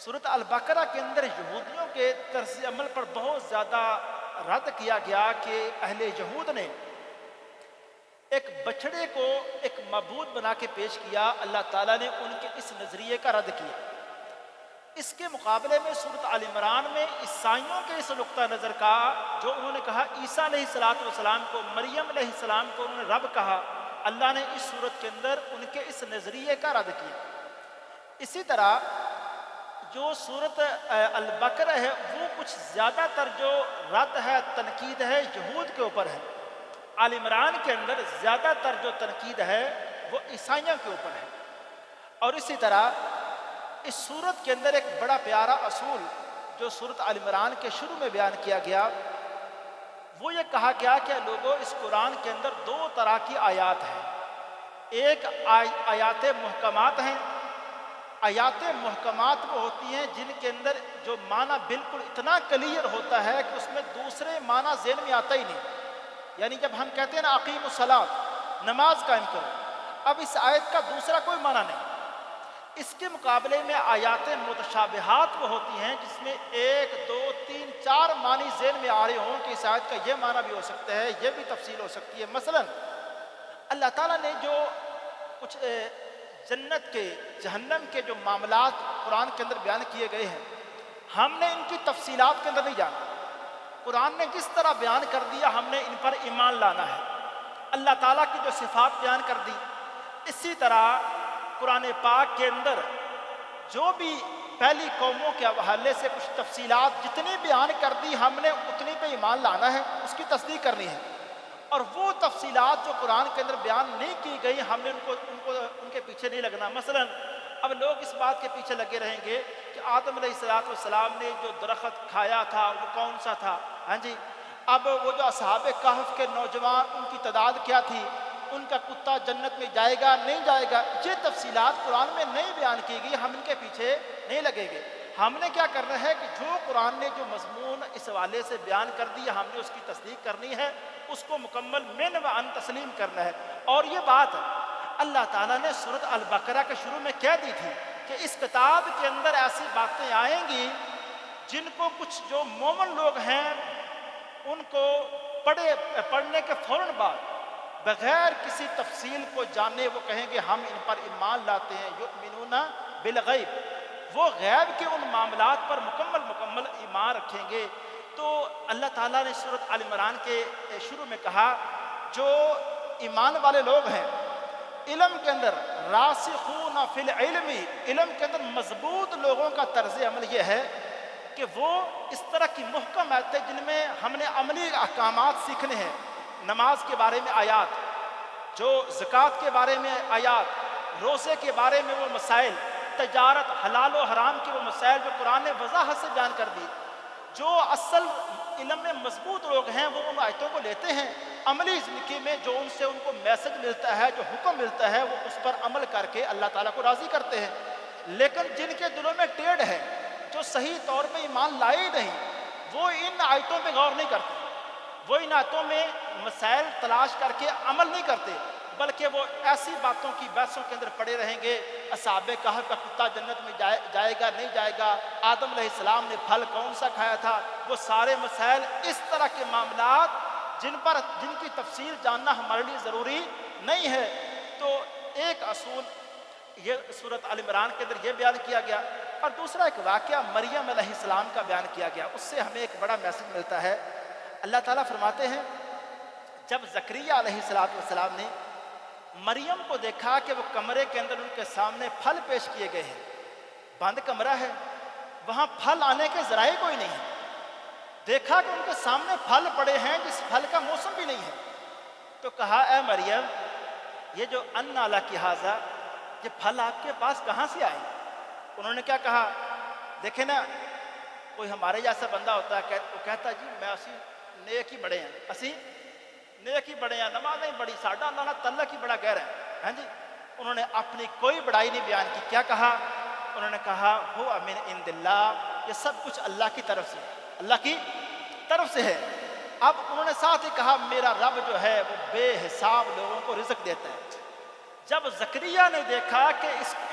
سورۃ البقرہ کے اندر یہودیوں کے طرز عمل پر بہت زیادہ رد کیا گیا کہ اہل یہود نے ایک بچڑے کو ایک معبود بنا کے پیش کیا، اللہ تعالیٰ نے ان کے اس نظریے کا رد کیا۔ اس کے مقابلے میں سورۃ آل عمران میں عیسائیوں کے اس نقطہ نظر کا، جو انہوں نے کہا عیسیٰ علیہ السلام کو، مریم علیہ السلام کو انہوں نے رب کہا، اللہ نے اس سورت کے اندر ان کے اس نظریے کا رد کیا۔ اسی طرح جو سورۃ البقرہ ہے وہ کچھ زیادہ تر جو رد ہے، تنقید ہے، یہود کے اوپر ہے۔ آل عمران کے اندر زیادہ تر جو تنقید ہے وہ عیسائیوں کے اوپر ہے۔ اور اسی طرح اس سورت کے اندر ایک بڑا پیارا اصول جو سورۃ آل عمران کے شروع میں بیان کیا گیا، وہ یہ کہا گیا کہ لوگوں، اس قرآن کے اندر دو طرح کی آیات ہیں۔ ایک آیات محکمات ہیں۔ آیات محکمات وہ ہوتی ہیں جن کے اندر جو معنی بالکل اتنا کلیئر ہوتا ہے کہ اس میں دوسرے معنی ذہن میں آتا ہی نہیں۔ یعنی جب ہم کہتے ہیں نا اقیم الصلاۃ، نماز قائم کرو، اب اس آیت کا دوسرا کوئی معنی نہیں۔ اس کے مقابلے میں آیات متشابہات وہ ہوتی ہیں جس میں 1، 2، 3، 4 معنی ذہن میں آ رہے ہوں کہ اس آیت کا یہ معنی بھی ہو سکتا ہے، یہ بھی تفصیل ہو سکتی ہے۔ مثلا اللہ تعالیٰ نے جو کچھ جنت کے، جہنم کے جو معاملات قرآن کے اندر بیان کیے گئے ہیں، ہم نے ان کی تفصیلات کے اندر نہیں جانا۔ قرآن نے جس طرح بیان کر دیا ہم نے ان پر ایمان لانا ہے۔ اللہ تعالیٰ کی جو صفات بیان کر دی، اسی طرح قرآن پاک کے اندر جو بھی پہلی قوموں کے حوالے سے کچھ تفصیلات جتنی بیان کر دی ہم نے اتنی پہ ایمان لانا ہے، اس کی تصدیق کرنی ہے۔ اور وہ تفصیلات جو قرآن کے اندر بیان نہیں کی گئی ہم نے ان کے پیچھے نہیں لگنا۔ مثلا اب لوگ اس بات کے پیچھے لگے رہیں گے کہ آدم علیہ السلام نے جو درخت کھایا تھا وہ کون سا تھا، ہاں جی، اب وہ جو اصحاب کہف کے نوجوان ان کی تعداد کیا تھی، ان کا کتا جنت میں جائے گا نہیں جائے گا، یہ تفصیلات قرآن میں نہیں بیان کی گئی، ہم ان کے پیچھے نہیں لگیں گے۔ ہم نے کیا کرنا ہے کہ جو قرآن نے جو مضمون اس حوالے سے بیان کر دیا ہم نے اس کی تصدیق کرنی ہے، اس کو مکمل من و عن تسلیم کرنا ہے۔ اور یہ بات اللہ تعالیٰ نے سورۃ البقرہ کے شروع میں کہہ دی تھی کہ اس کتاب کے اندر ایسی باتیں آئیں گی جن کو کچھ جو مومن لوگ ہیں ان کو پڑھنے کے فوراً بعد بغیر کسی تفصیل کو جانے وہ کہیں گے ہم ان پر ایمان لاتے ہیں، یؤمنون بالغیب، وہ غیب کے ان معاملات پر مکمل ایمان رکھیں گے۔ تو اللہ تعالیٰ نے سورۃ آل عمران کے شروع میں کہا جو ایمان والے لوگ ہیں، علم کے اندر راسخون فی العلم، علم کے اندر مضبوط لوگوں کا طرز عمل یہ ہے کہ وہ اس طرح کی محکم آیتیں جن میں ہم نے عملی احکامات سیکھنے ہیں، نماز کے بارے میں آیات، جو زکوٰۃ کے بارے میں آیات، روزے کے بارے میں وہ مسائل، تجارت حلال و حرام کے وہ مسائل جو قرآن نے وضاحت سے بیان کر دی۔ جو اصل علم میں مضبوط لوگ ہیں وہ ان آیتوں کو لیتے ہیں، عملی زندگی میں جو ان سے ان کو میسج ملتا ہے، جو حکم ملتا ہے، وہ اس پر عمل کر کے اللہ تعالیٰ کو راضی کرتے ہیں۔ لیکن جن کے دلوں میں ٹیڑھ ہے، جو صحیح طور پہ ایمان لائے نہیں، وہ ان آیتوں پہ غور نہیں کرتے، وہ ان آیتوں میں مسائل تلاش کر کے عمل نہیں کرتے، بلکہ وہ ایسی باتوں کی بحثوں کے اندر پڑے رہیں گے، اصحاب کہف کا کتا جنت میں جائے گا نہیں جائے گا، آدم علیہ السلام نے پھل کون سا کھایا تھا، وہ سارے مسائل، اس طرح کے معاملات جن کی تفصیل جاننا ہمارے لیے ضروری نہیں ہے۔ تو ایک اصول یہ سورۃ آل عمران کے اندر یہ بیان کیا گیا، اور دوسرا ایک واقعہ مریم علیہ السلام کا بیان کیا گیا، اس سے ہمیں ایک بڑا میسج ملتا ہے۔ اللہ تعالیٰ فرماتے ہیں جب زکریا علیہ السلام نے مریم کو دیکھا کہ وہ کمرے کے اندر ان کے سامنے پھل پیش کیے گئے ہیں، بند کمرہ ہے، وہاں پھل آنے کے ذرائع کوئی نہیں ہے، دیکھا کہ ان کے سامنے پھل پڑے ہیں جس پھل کا موسم بھی نہیں ہے، تو کہا اے مریم یہ جو انا لکی ھذا، یہ پھل آپ کے پاس کہاں سے آئے؟ انہوں نے کیا کہا، دیکھیں نا کوئی ہمارے جیسا بندہ ہوتا ہے وہ کہتا جی میں اسی نیک ہی بڑے ہیں، اسی نیک ہی بڑے ہیں، نمازیں بڑی، ساڈا اللہ نہ تعلق ہی بڑا گہرا ہے، ہاں جی۔ انہوں نے اپنی کوئی بڑائی نہیں بیان کی، کیا کہا؟ انہوں نے کہا ہو من عند اللہ، یہ سب کچھ اللہ کی طرف سے، اللہ کی طرف سے ہے۔ اب انہوں نے ساتھ ہی کہا میرا رب جو ہے وہ بے حساب لوگوں کو رزق دیتا ہے۔ جب زکریا نے دیکھا کہ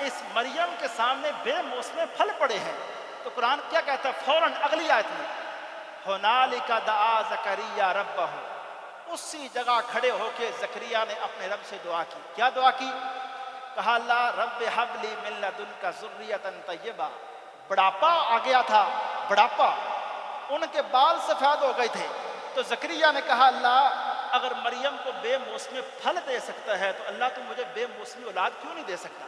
اس مریم کے سامنے بے موسم پھل پڑے ہیں تو قرآن کیا کہتا ہے فوراً اگلی آیت میں، ہنالک دعا زکریا ربہ، اسی جگہ کھڑے ہو کے زکریا نے اپنے رب سے دعا کی۔ کیا دعا کی؟ کہا اللہ رب حب لی من لدنک ذریۃ طیبہ، بڑھاپا آ گیا تھا، بڑھاپا، ان کے بال سفید ہو گئے تھے، تو زکریا نے کہا اللہ اگر مریم کو بے موسم پھل دے سکتا ہے تو اللہ تو مجھے بے موسمی اولاد کیوں نہیں دے سکتا؟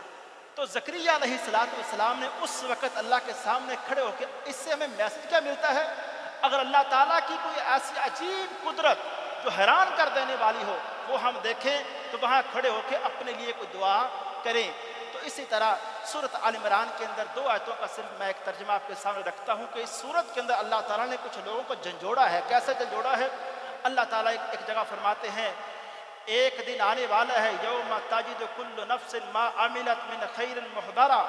تو زکریا علیہ السلام نے اس وقت اللہ کے سامنے کھڑے ہو کے، اس سے ہمیں میسج کیا ملتا ہے؟ اگر اللہ تعالیٰ کی کوئی ایسی عجیب قدرت جو حیران کر دینے والی ہو وہ ہم دیکھیں تو وہاں کھڑے ہو کے اپنے لیے کوئی دعا کریں۔ تو اسی طرح سورۃ آل عمران کے اندر 2 آیتوں کا صرف میں ایک ترجمہ آپ کے سامنے رکھتا ہوں کہ اس سورت کے اندر اللہ تعالیٰ نے کچھ لوگوں کو جھنجھوڑا ہے۔ کیسے جھنجھوڑا ہے؟ اللہ تعالیٰ ایک جگہ فرماتے ہیں ایک دن آنے والا ہے یوم تجد کل نفس ما عملت من خیر محضرا،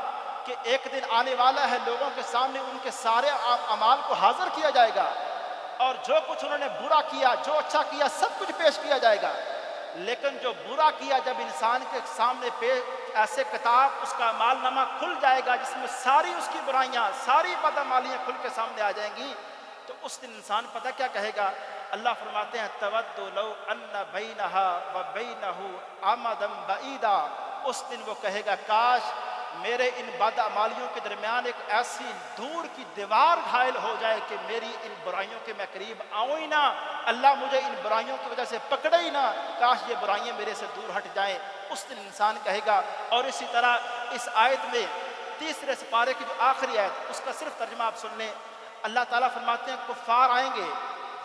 کہ ایک دن آنے والا ہے لوگوں کے سامنے ان کے سارے اعمال کو حاضر کیا جائے گا، اور جو کچھ انہوں نے برا کیا جو اچھا کیا سب کچھ پیش کیا جائے گا، لیکن جو برا کیا جب انسان کے سامنے ایسے کتاب اس کا اعمال نامہ کھل جائے گا جس میں ساری اس کی برائیاں ساری بدعمالیاں کھل کے سامنے آ جائیں گی، تو اس دن انسان پتہ کیا کہے گا؟ اللہ فرماتے ہیں تود لو ان بینہا و بینہ امدا بعیدا، اس دن وہ کہے گا کاش میرے ان بدعمالیوں کے درمیان ایک ایسی دور کی دیوار حائل ہو جائے کہ میری ان برائیوں کے میں قریب آؤں ہی نہ، اللہ مجھے ان برائیوں کی وجہ سے پکڑے ہی نہ، کاش یہ برائیاں میرے سے دور ہٹ جائیں، اس دن انسان کہے گا۔ اور اسی طرح اس آیت میں 3 سپارے کی جو آخری آیت اس کا صرف ترجمہ آپ سن لیں، اللہ تعالیٰ فرماتے ہیں کفار آئیں گے،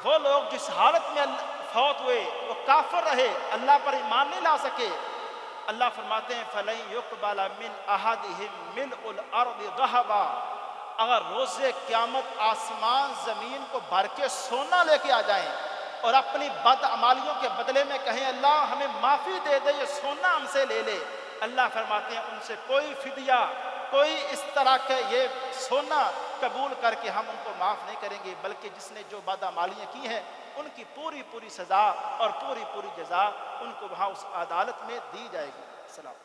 وہ لوگ جس حالت میں فوت ہوئے وہ کافر رہے، اللہ پر ایمان نہیں لا سکے، اللہ فرماتے ہیں فَلَن يُقْبَلَ مِنْ أَحَدِهِمْ مِلْءُ الْأَرْضِ ذَهَبًا، اگر روز قیامت آسمان زمین کو بھر کے سونا لے کے آ جائیں اور اپنی بدعمالیوں کے بدلے میں کہیں اللہ ہمیں معافی دے دے، یہ سونا ہم سے لے لے، اللہ فرماتے ہیں ان سے کوئی فدیہ कोई इस तरह के ये सोना कबूल करके हम उनको माफ़ नहीं करेंगे, बल्कि जिसने जो बादामालियाँ की हैं उनकी पूरी पूरी सज़ा और पूरी पूरी जज़ा उनको वहाँ उस अदालत में दी जाएगी। सलाम।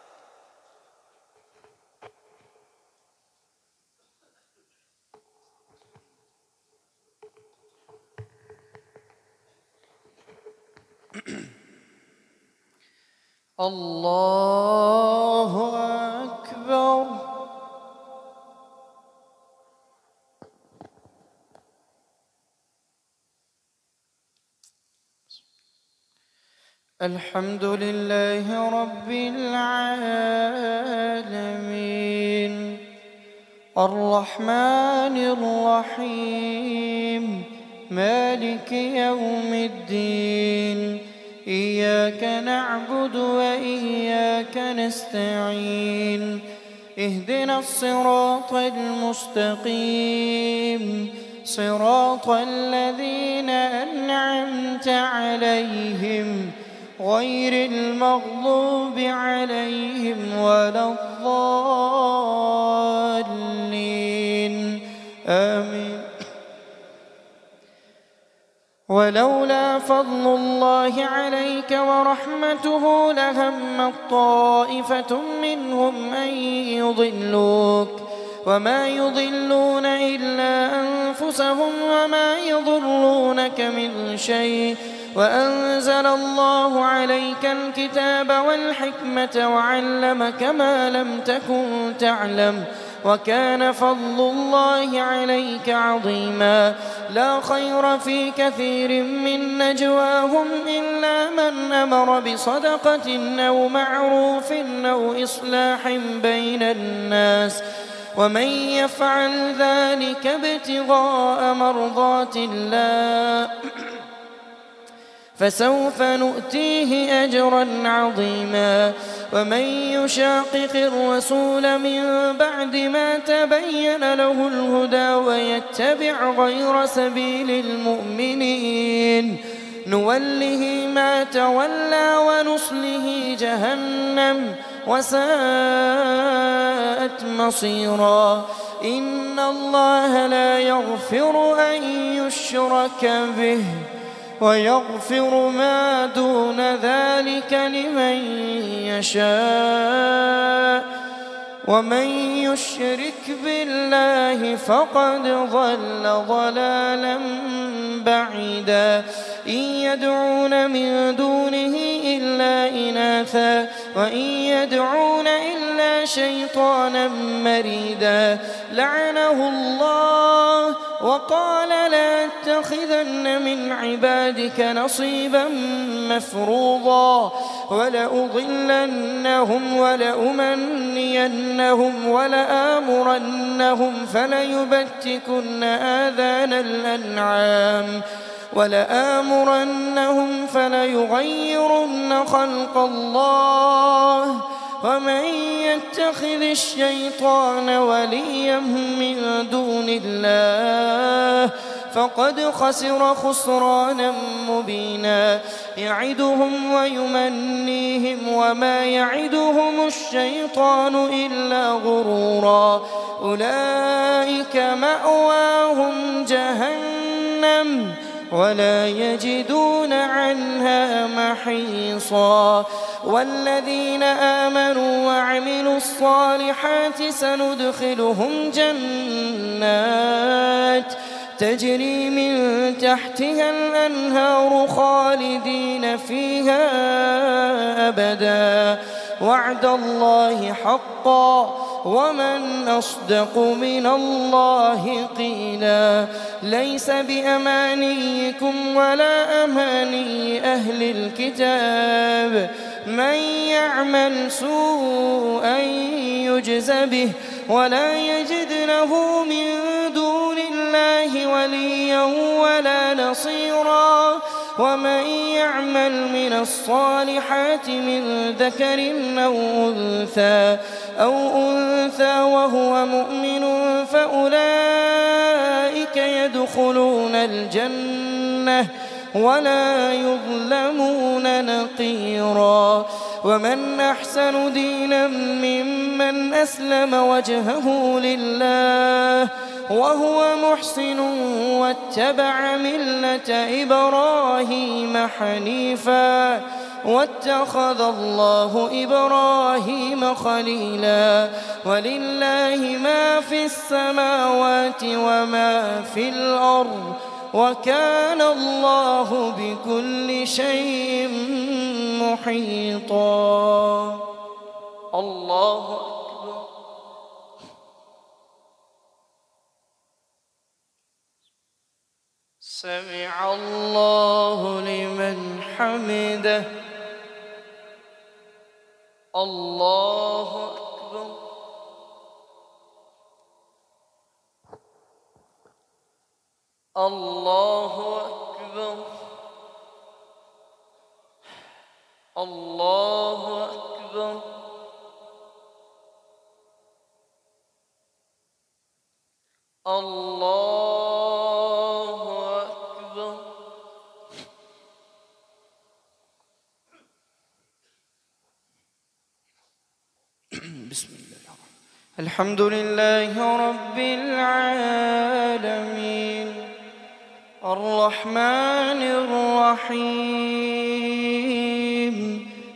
अल्लाहु अकबर। अल्हम्दुलिल्लाह रब्बिल आलमीन अर्रहमानिर रहीम मालिकि यौमिद्दीन इय्याक नअबुदु व इय्याक नस्तईन इहदिनस सिरातल मुस्तकीम सिरातल लज़ीना अन्अमता अलैहिम गैरिल मग़्दूबि अलैहिम वलद्दाल्लीन आमीन। ولولا فضل الله عليك ورحمته لهمت طائفة منهم أن يضلوك وما يضلون إلا أنفسهم وما يضرونك من شيء وأنزل الله عليك الكتاب والحكمة وعلمك ما لم تكن تعلم وكان فضل الله عليك عظيما. لا خير في كثير من نجواهم إلا من أمر بصدقة أو معروف أو إصلاح بين الناس ومن يفعل ذلك ابتغاء مرضات الله فسوف نؤتيه أجرا عظيما. ومن يشاقق الرسول من بعد ما تبين له الهدى ويتبع غير سبيل المؤمنين نوله ما تولى ونصله جهنم وساءت مصيرا. إن الله لا يغفر أن يشرك به ويغفر ما دون ذلك لمن يشاء ومن يشرك بالله فقد ضل ضلالا بعيدا. إن يدعون من دونه إلا إناثا وإن يدعون إلا شيطانا مريدا لعنه الله وقال لأتخذن من عبادك نصيبا مفروضا ولأضلنهم ولأمنينهم ولآمرنهم فليغيرن خلق الله ومن يتخذ الشيطان وليا من دون الله فقد خسر خسرانا مبينا. يعدهم ويمنيهم وما يعدهم الشيطان إلا غرورا. أولئك مأواهم جهنم ولا يجدون عنها محيصا. والذين آمنوا وعملوا الصالحات سندخلهم جنات تجري من تحتها الأنهار خالدين فيها أبدا وعد الله حقا ومن أصدق من الله قيلا. ليس بأمانيكم ولا أماني أهل الكتاب من يعمل سوءا يجز به ولا يجد له من دون الله وليا ولا نصيرا. ومن يعمل من الصالحات من ذكر أو أنثى وهو مؤمن فأولئك يدخلون الجنة ولا يظلمون نقيرا. ومن أحسن دينا ممن أسلم وجهه لله وهو محسن واتبع ملة إبراهيم حنيفا واتخذ الله إبراهيم خليلا. ولله ما في السماوات وما في الأرض وكان الله بكل شيء محيطا. الله أكبر. سمع الله لمن حمده. الله أكبر. الله أكبر. الله أكبر. الله أكبر. بسم الله الحمد لله رب العالمين الرحمن الرحيم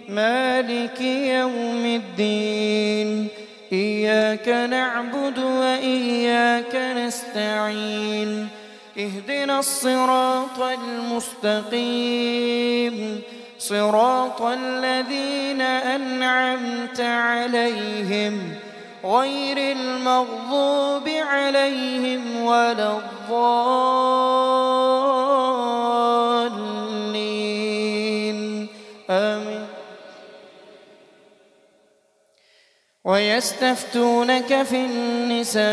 مالك يوم الدين إياك نعبد وإياك نستعين اهدنا الصراط المستقيم صراط الذين أنعمت عليهم غير المغضوب عليهم ولا الضالين آمين. ويستفتونك في النساء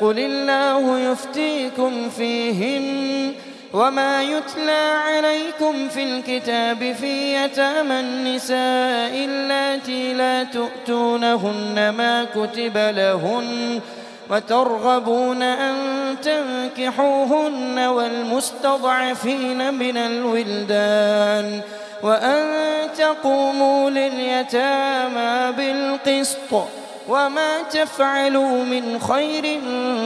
قل الله يفتيكم فيهن وما يتلى عليكم في الكتاب في يتامى النساء اللاتي لا تؤتونهن ما كتب لهن وترغبون أن تنكحوهن والمستضعفين من الولدان وأن تقوموا لليتامى بالقسط وما تفعلوا من خير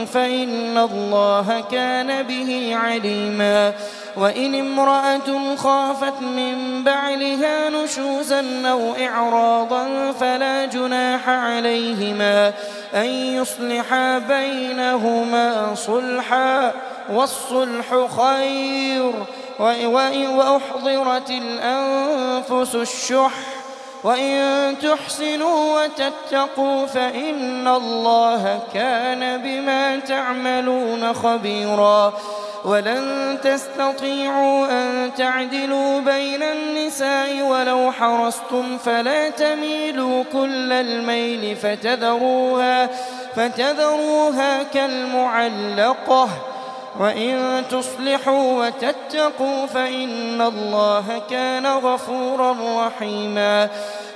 فإن الله كان به عليما. وإن امرأة خافت من بعلها نشوزا أو إعراضا فلا جناح عليهما أن يصلحا بينهما صلحا والصلح خير. وأحضرت الأنفس الشح وإن تحسنوا وتتقوا فإن الله كان بما تعملون خبيرا. ولن تستطيعوا أن تعدلوا بين النساء ولو حرصتم فلا تميلوا كل الميل فتذروها كالمعلقة. وإن تصلحوا وتتقوا فإن الله كان غفورا رحيما.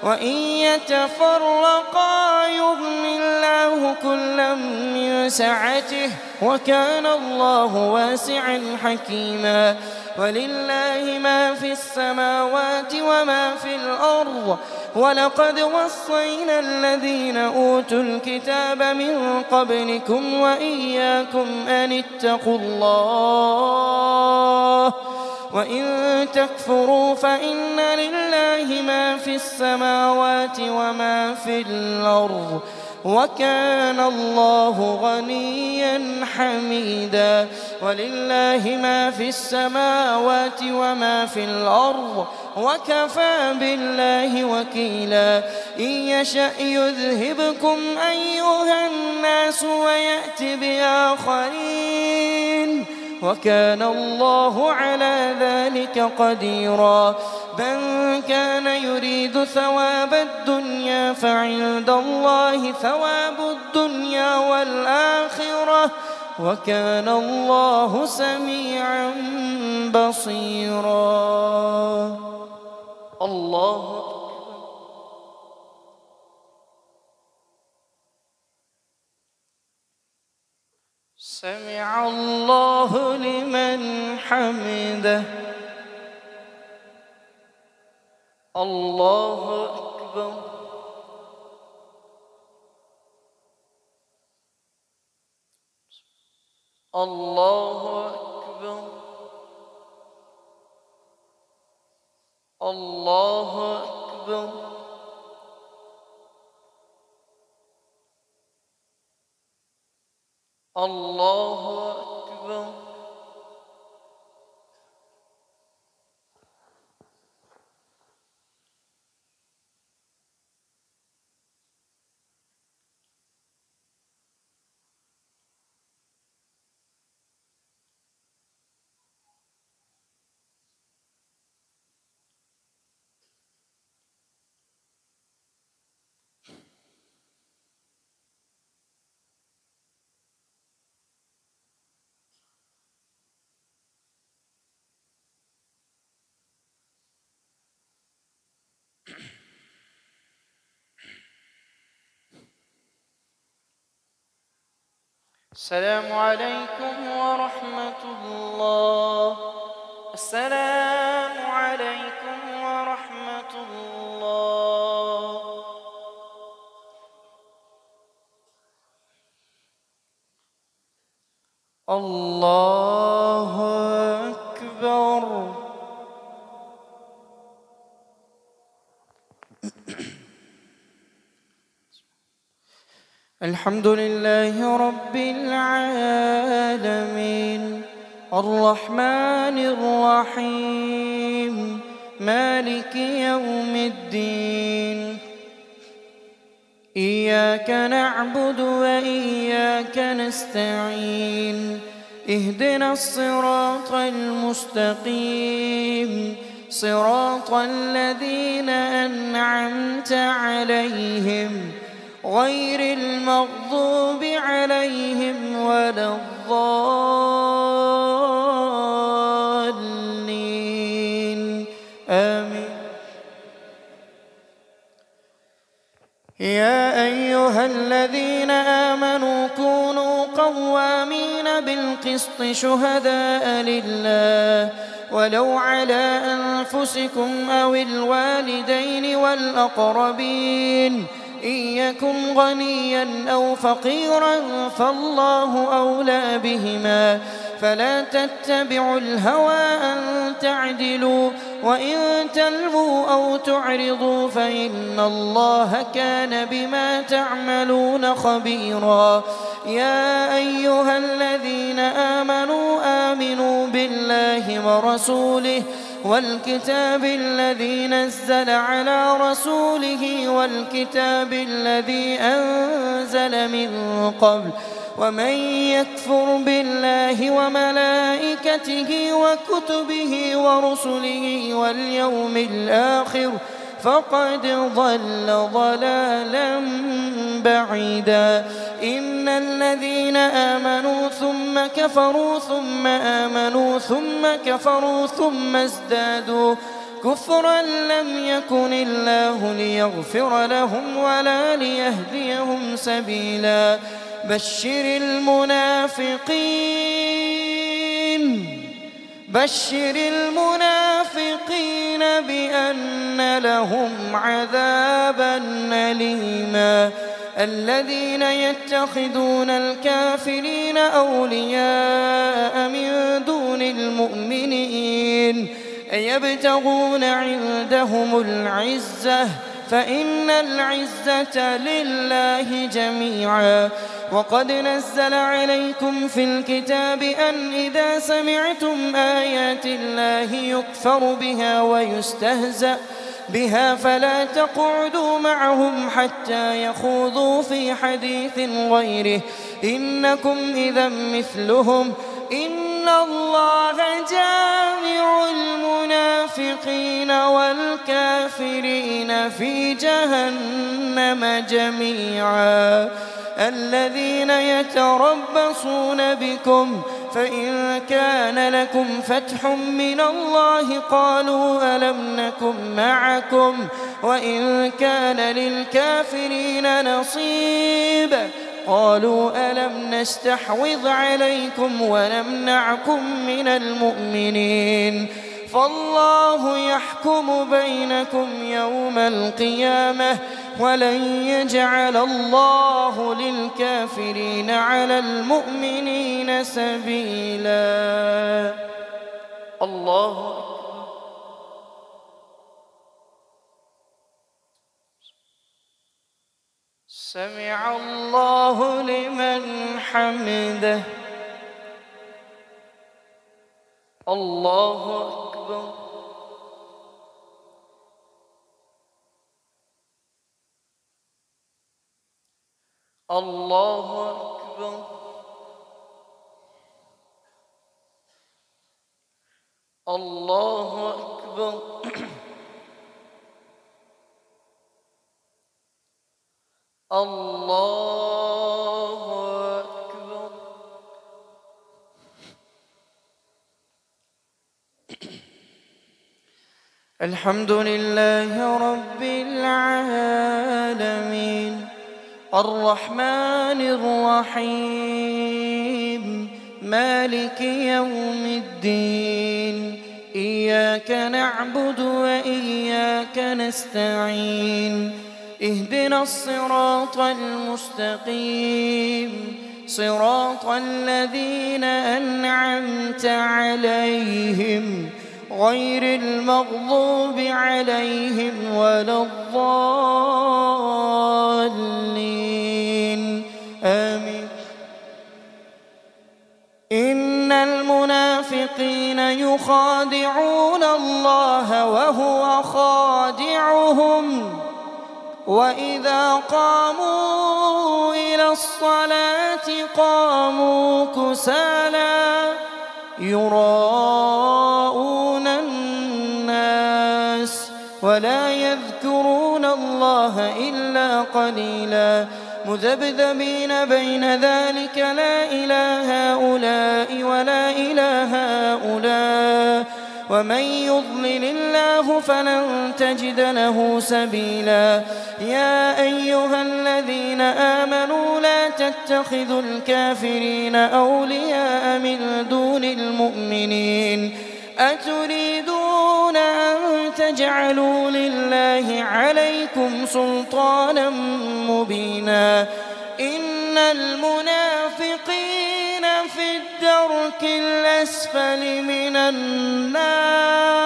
وإن يتفرقا يغن الله كلا من سعته وكان الله واسعا حكيما. ولله ما في السماوات وما في الأرض ولقد وصينا الذين أوتوا الكتاب من قبلكم وإياكم أن اتقوا الله وإن تكفروا فإن لله ما في السماوات وما في الأرض وكان الله غنيا حميدا. ولله ما في السماوات وما في الأرض وكفى بالله وكيلا. إن يشأ يذهبكم أيها الناس ويأت بآخرين وكان الله على ذلك قديرا. من كان يريد ثواب الدنيا فعند الله ثواب الدنيا والآخرة وكان الله سميعا بصيرا. الله أكبر. سمع الله لمن حمده. الله أكبر. الله أكبر. الله أكبر. الله أكبر. السلام عليكم ورحمة الله. السلام عليكم ورحمة الله. الله أكبر. الحمد لله رب العالمين الرحمن الرحيم مالك يوم الدين. إياك نعبد وإياك نستعين. اهدنا الصراط المستقيم صراط الذين أنعمت عليهم غير المغضوب عليهم ولا الضالين آمين. يا أيها الذين آمنوا كونوا قوامين بالقسط شهداء لله ولو على أنفسكم أو الوالدين والأقربين إن يكن غنيا أو فقيرا فالله أولى بهما فلا تتبعوا الهوى أن تعدلوا وإن تلووا أو تعرضوا فإن الله كان بما تعملون خبيرا. يا أيها الذين آمنوا بالله ورسوله والكتاب الذي نزل على رسوله والكتاب الذي أنزل من قبل ومن يكفر بالله وملائكته وكتبه ورسله واليوم الآخر فقد ضل ضلالا بعيدا. إن الذين آمنوا ثم كفروا ثم آمنوا ثم كفروا ثم ازدادوا كفرا لم يكن الله ليغفر لهم ولا ليهديهم سبيلا. بشر المنافقين بأن لهم عذابا أليما. الذين يتخذون الكافرين أولياء من دون المؤمنين أيبتغون عندهم العزة فإن العزة لله جميعا. وقد نزل عليكم في الكتاب أن إذا سمعتم آيات الله يكفر بها ويستهزأ بها فلا تقعدوا معهم حتى يخوضوا في حديث غيره إنكم إذا مثلهم إن الله جامع المنافقين والكافرين في جهنم جميعا. الذين يتربصون بكم فإن كان لكم فتح من الله قالوا ألم نكن معكم وإن كان للكافرين نصيب قالوا ألم نستحوذ عليكم ونمنعكم من المؤمنين فالله يحكم بينكم يوم القيامة ولن يجعل الله للكافرين على المؤمنين سبيلا. الله أكبر. سمع الله لمن حمده. الله أكبر. الله أكبر. الله أكبر. الله أكبر. الحمد لله رب العالمين الرحمن الرحيم مالك يوم الدين إياك نعبد وإياك نستعين اهدنا الصراط المستقيم صراط الذين أنعمت عليهم غير المغضوب عليهم ولا الضالين آمين. إن المنافقين يخادعون الله وهو خادعهم وإذا قاموا إلى الصلاة قاموا كسالى يراءون الناس ولا يذكرون الله إلا قليلا مذبذبين بين ذلك لا إله هؤلاء ولا إله هؤلاء ومن يضلل الله فلن تجد له سبيلا. يا أيها الذين آمنوا لا تتخذوا الكافرين أولياء من دون المؤمنين أتريدون أن تجعلوا لله عليكم سلطانا مبينا. إن المنافقين في الدرك الأسفل من النار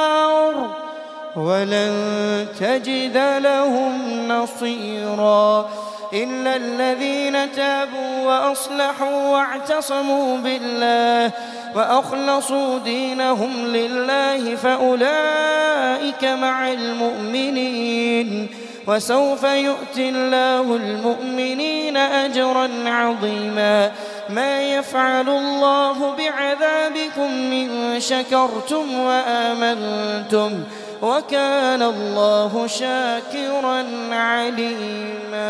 ولن تجد لهم نصيرا إلا الذين تابوا وأصلحوا واعتصموا بالله وأخلصوا دينهم لله فأولئك مع المؤمنين وسوف يؤتي الله المؤمنين أجرا عظيما. ما يفعل الله بعذابكم إن شكرتم وآمنتم وكان الله شاكرا عليما.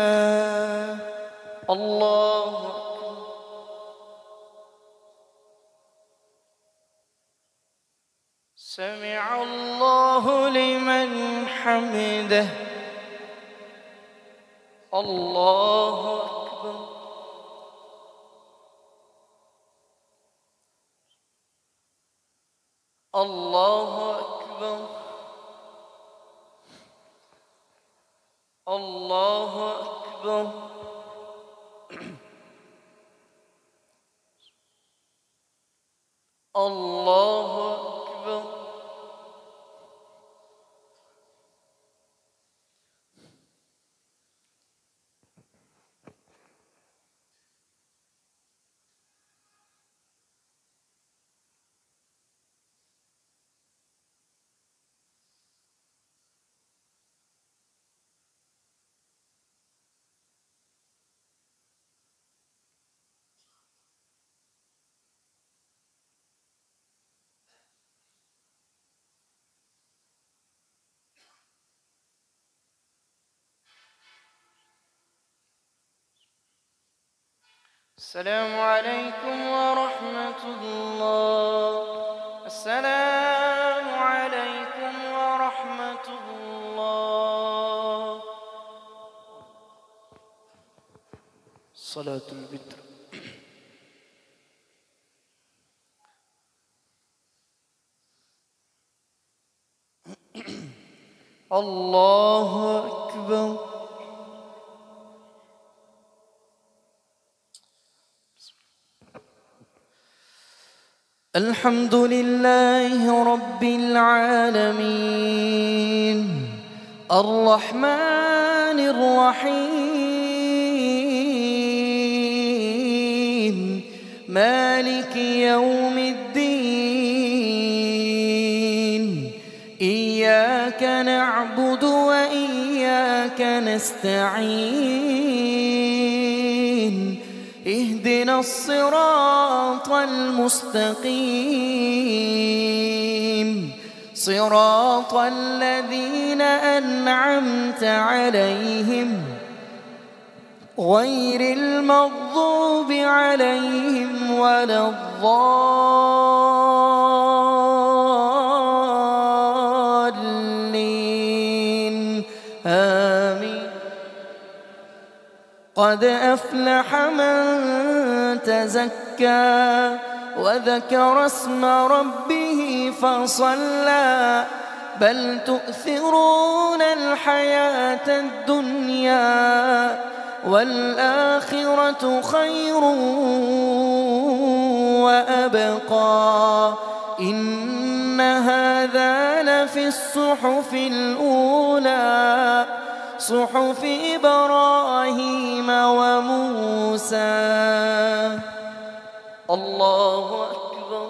الله سمع الله لمن حمده. الله أكبر. الله أكبر. الله أكبر. الله أكبر. السلام عليكم ورحمة الله. السلام عليكم ورحمة الله. صلاة الوتر. الله أكبر. الحمد لله رب العالمين الرحمن الرحيم مالك يوم الدين إياك نعبد وإياك نستعين اهدنا الصراط المستقيم صراط الذين أنعمت عليهم غير المغضوب عليهم ولا الضالين آمين. قد أفلح من تزكى وذكر اسم ربه فصلى بل تؤثرون الحياة الدنيا والآخرة خير وأبقى إن هذا لفي الصحف الأولى صحف إبراهيم وموسى. الله أكبر.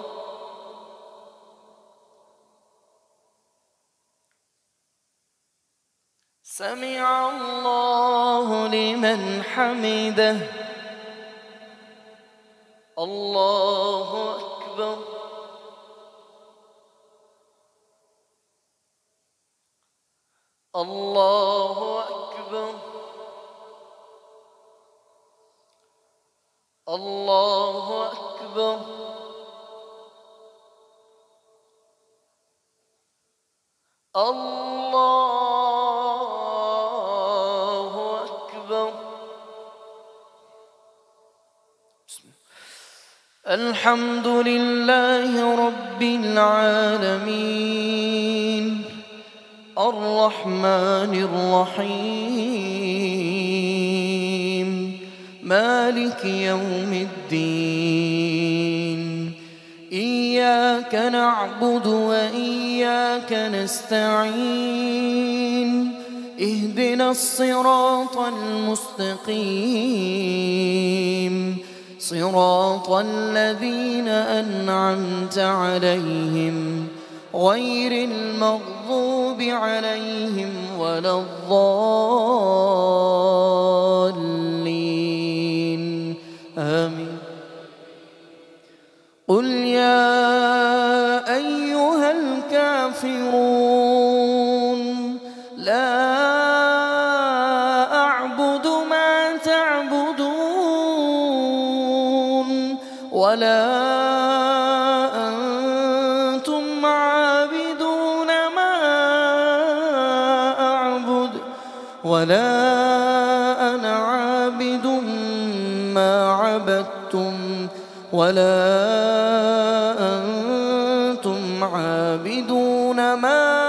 سمع الله لمن حمده. الله أكبر. الله أكبر. الله أكبر. الله أكبر. الحمد لله رب العالمين الرحمن الرحيم مالك يوم الدين إياك نعبد وإياك نستعين اهدنا الصراط المستقيم صراط الذين أنعمت عليهم غير المغضوب عليهم ولا الضالين آمين. قل يا أيها الكافرون لا أعبد ما تعبدون ولا أنتم عابدون ما أعبد ولا أنا عابد ما عبدتم ولا أنتم عابدون ما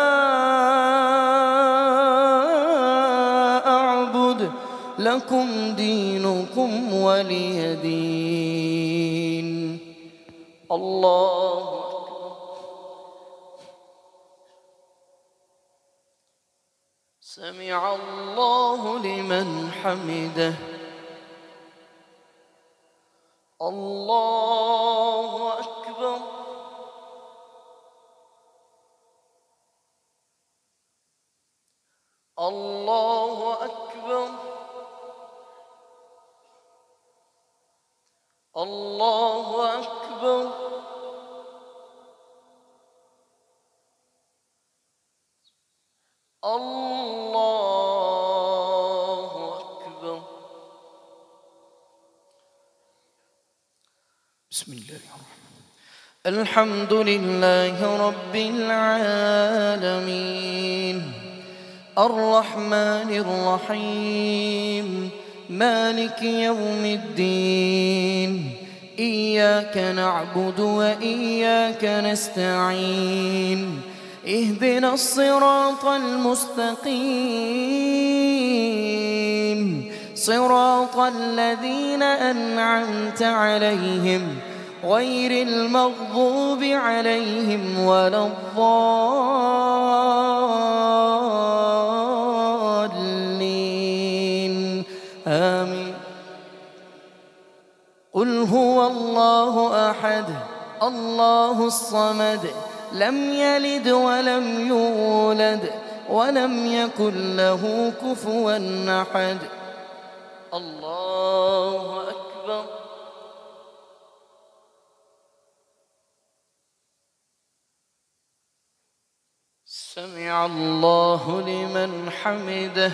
أعبد لكم دينكم ولي دين. الله أكبر. سمع الله لمن حمده. الله أكبر. الله أكبر. الله أكبر. الله أكبر. بسم الله الرحمن الحمد لله رب العالمين الرحمن الرحيم مالك يوم الدين إياك نعبد وإياك نستعين اهدنا الصراط المستقيم صراط الذين أنعمت عليهم غير المغضوب عليهم ولا الضالين آمين. قل هو الله أحد الله الصمد لم يلد ولم يولد ولم يكن له كفوا أحد. الله أكبر. سمع الله لمن حمده.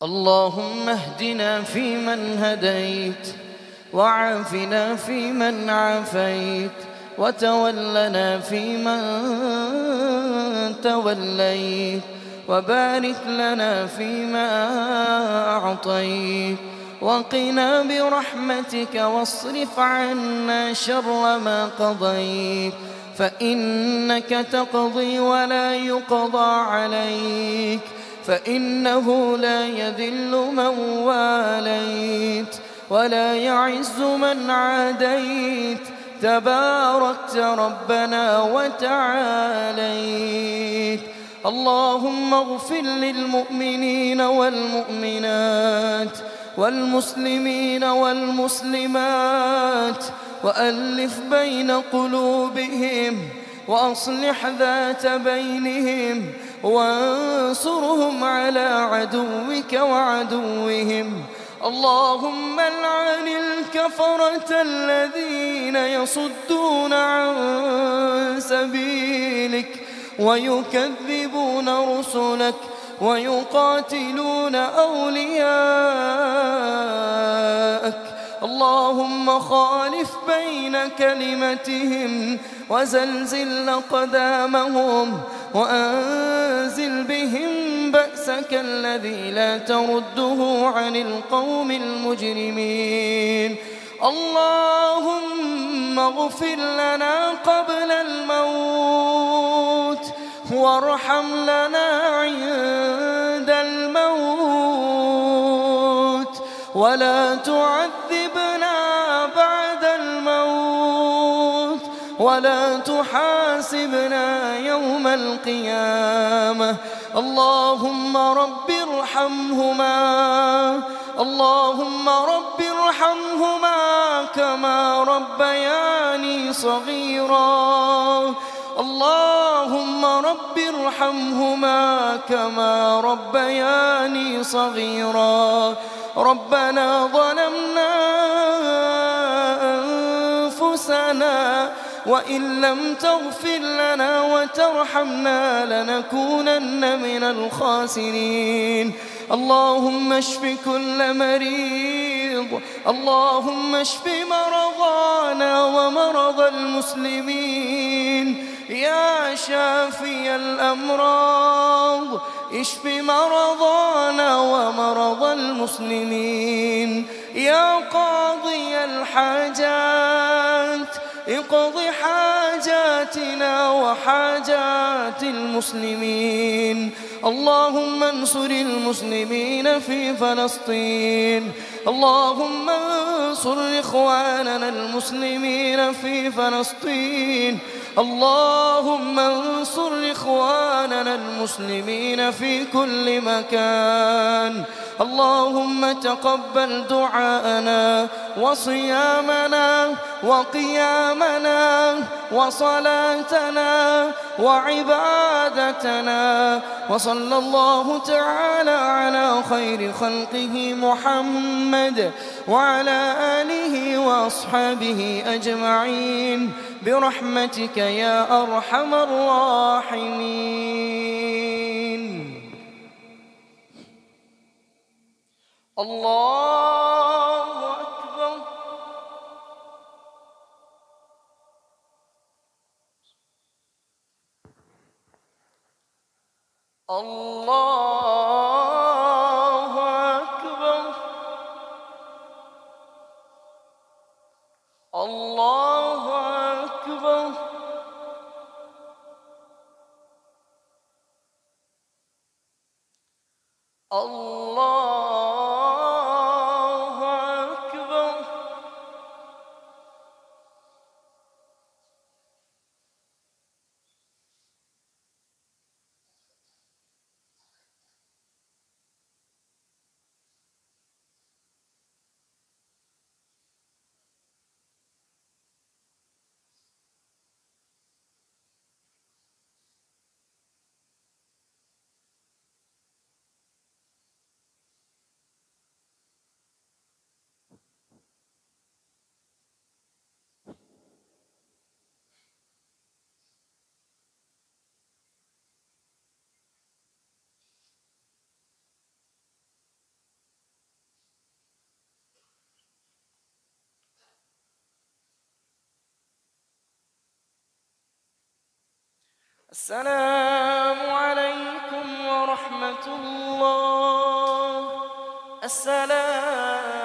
اللهم اهدنا فيمن هديت وعافنا فيمن عافيت وتولنا فيمن توليت وبارك لنا فيما أعطيت وقنا برحمتك واصرف عنا شر ما قضيت فإنك تقضي ولا يقضى عليك فإنه لا يذل من واليت ولا يعز من عاديت تباركت ربنا وتعاليت. اللهم اغفر للمؤمنين والمؤمنات والمسلمين والمسلمات وألف بين قلوبهم وأصلح ذات بينهم وانصرهم على عدوك وعدوهم. اللهم العن الكفرة الذين يصدون عن سبيلك ويكذبون رسلك ويقاتلون أولياءك. اللهم خالف بين كلمتهم وزلزل أقدامهم وأنزل بهم بأسك الذي لا ترده عن القوم المجرمين. اللهم اغفر لنا قبل الموت وارحم لنا عند الموت ولا تعذبنا بعد الموت ولا تحاسبنا يوم القيامة. اللهم رب ارحمهما اللهم رب ارحمهما كما ربياني صغيرا. اللهم رب ارحمهما كما ربياني صغيرا. ربنا ظلمنا أنفسنا وإن لم تغفر لنا وترحمنا لنكونن من الخاسرين. اللهم اشف كل مريض اللهم اشف مرضانا ومرضى المسلمين يا شافي الأمراض اشف مرضانا ومرضى المسلمين. يا قاضي الحاجات اقض حاجاتنا وحاجات المسلمين. اللهم انصر المسلمين في فلسطين. اللهم انصر إخواننا المسلمين في فلسطين. اللهم انصر إخواننا المسلمين في كل مكان. اللهم تقبل دعاءنا وصيامنا وقيامنا وصلاتنا وعبادتنا. وصلى الله تعالى على خير خلقه محمد وعلى آله وأصحابه أجمعين برحمتك يا أرحم الراحمين. الله أكبر. الله الله أكبر الله أكبر السلام عليكم ورحمة الله. السلام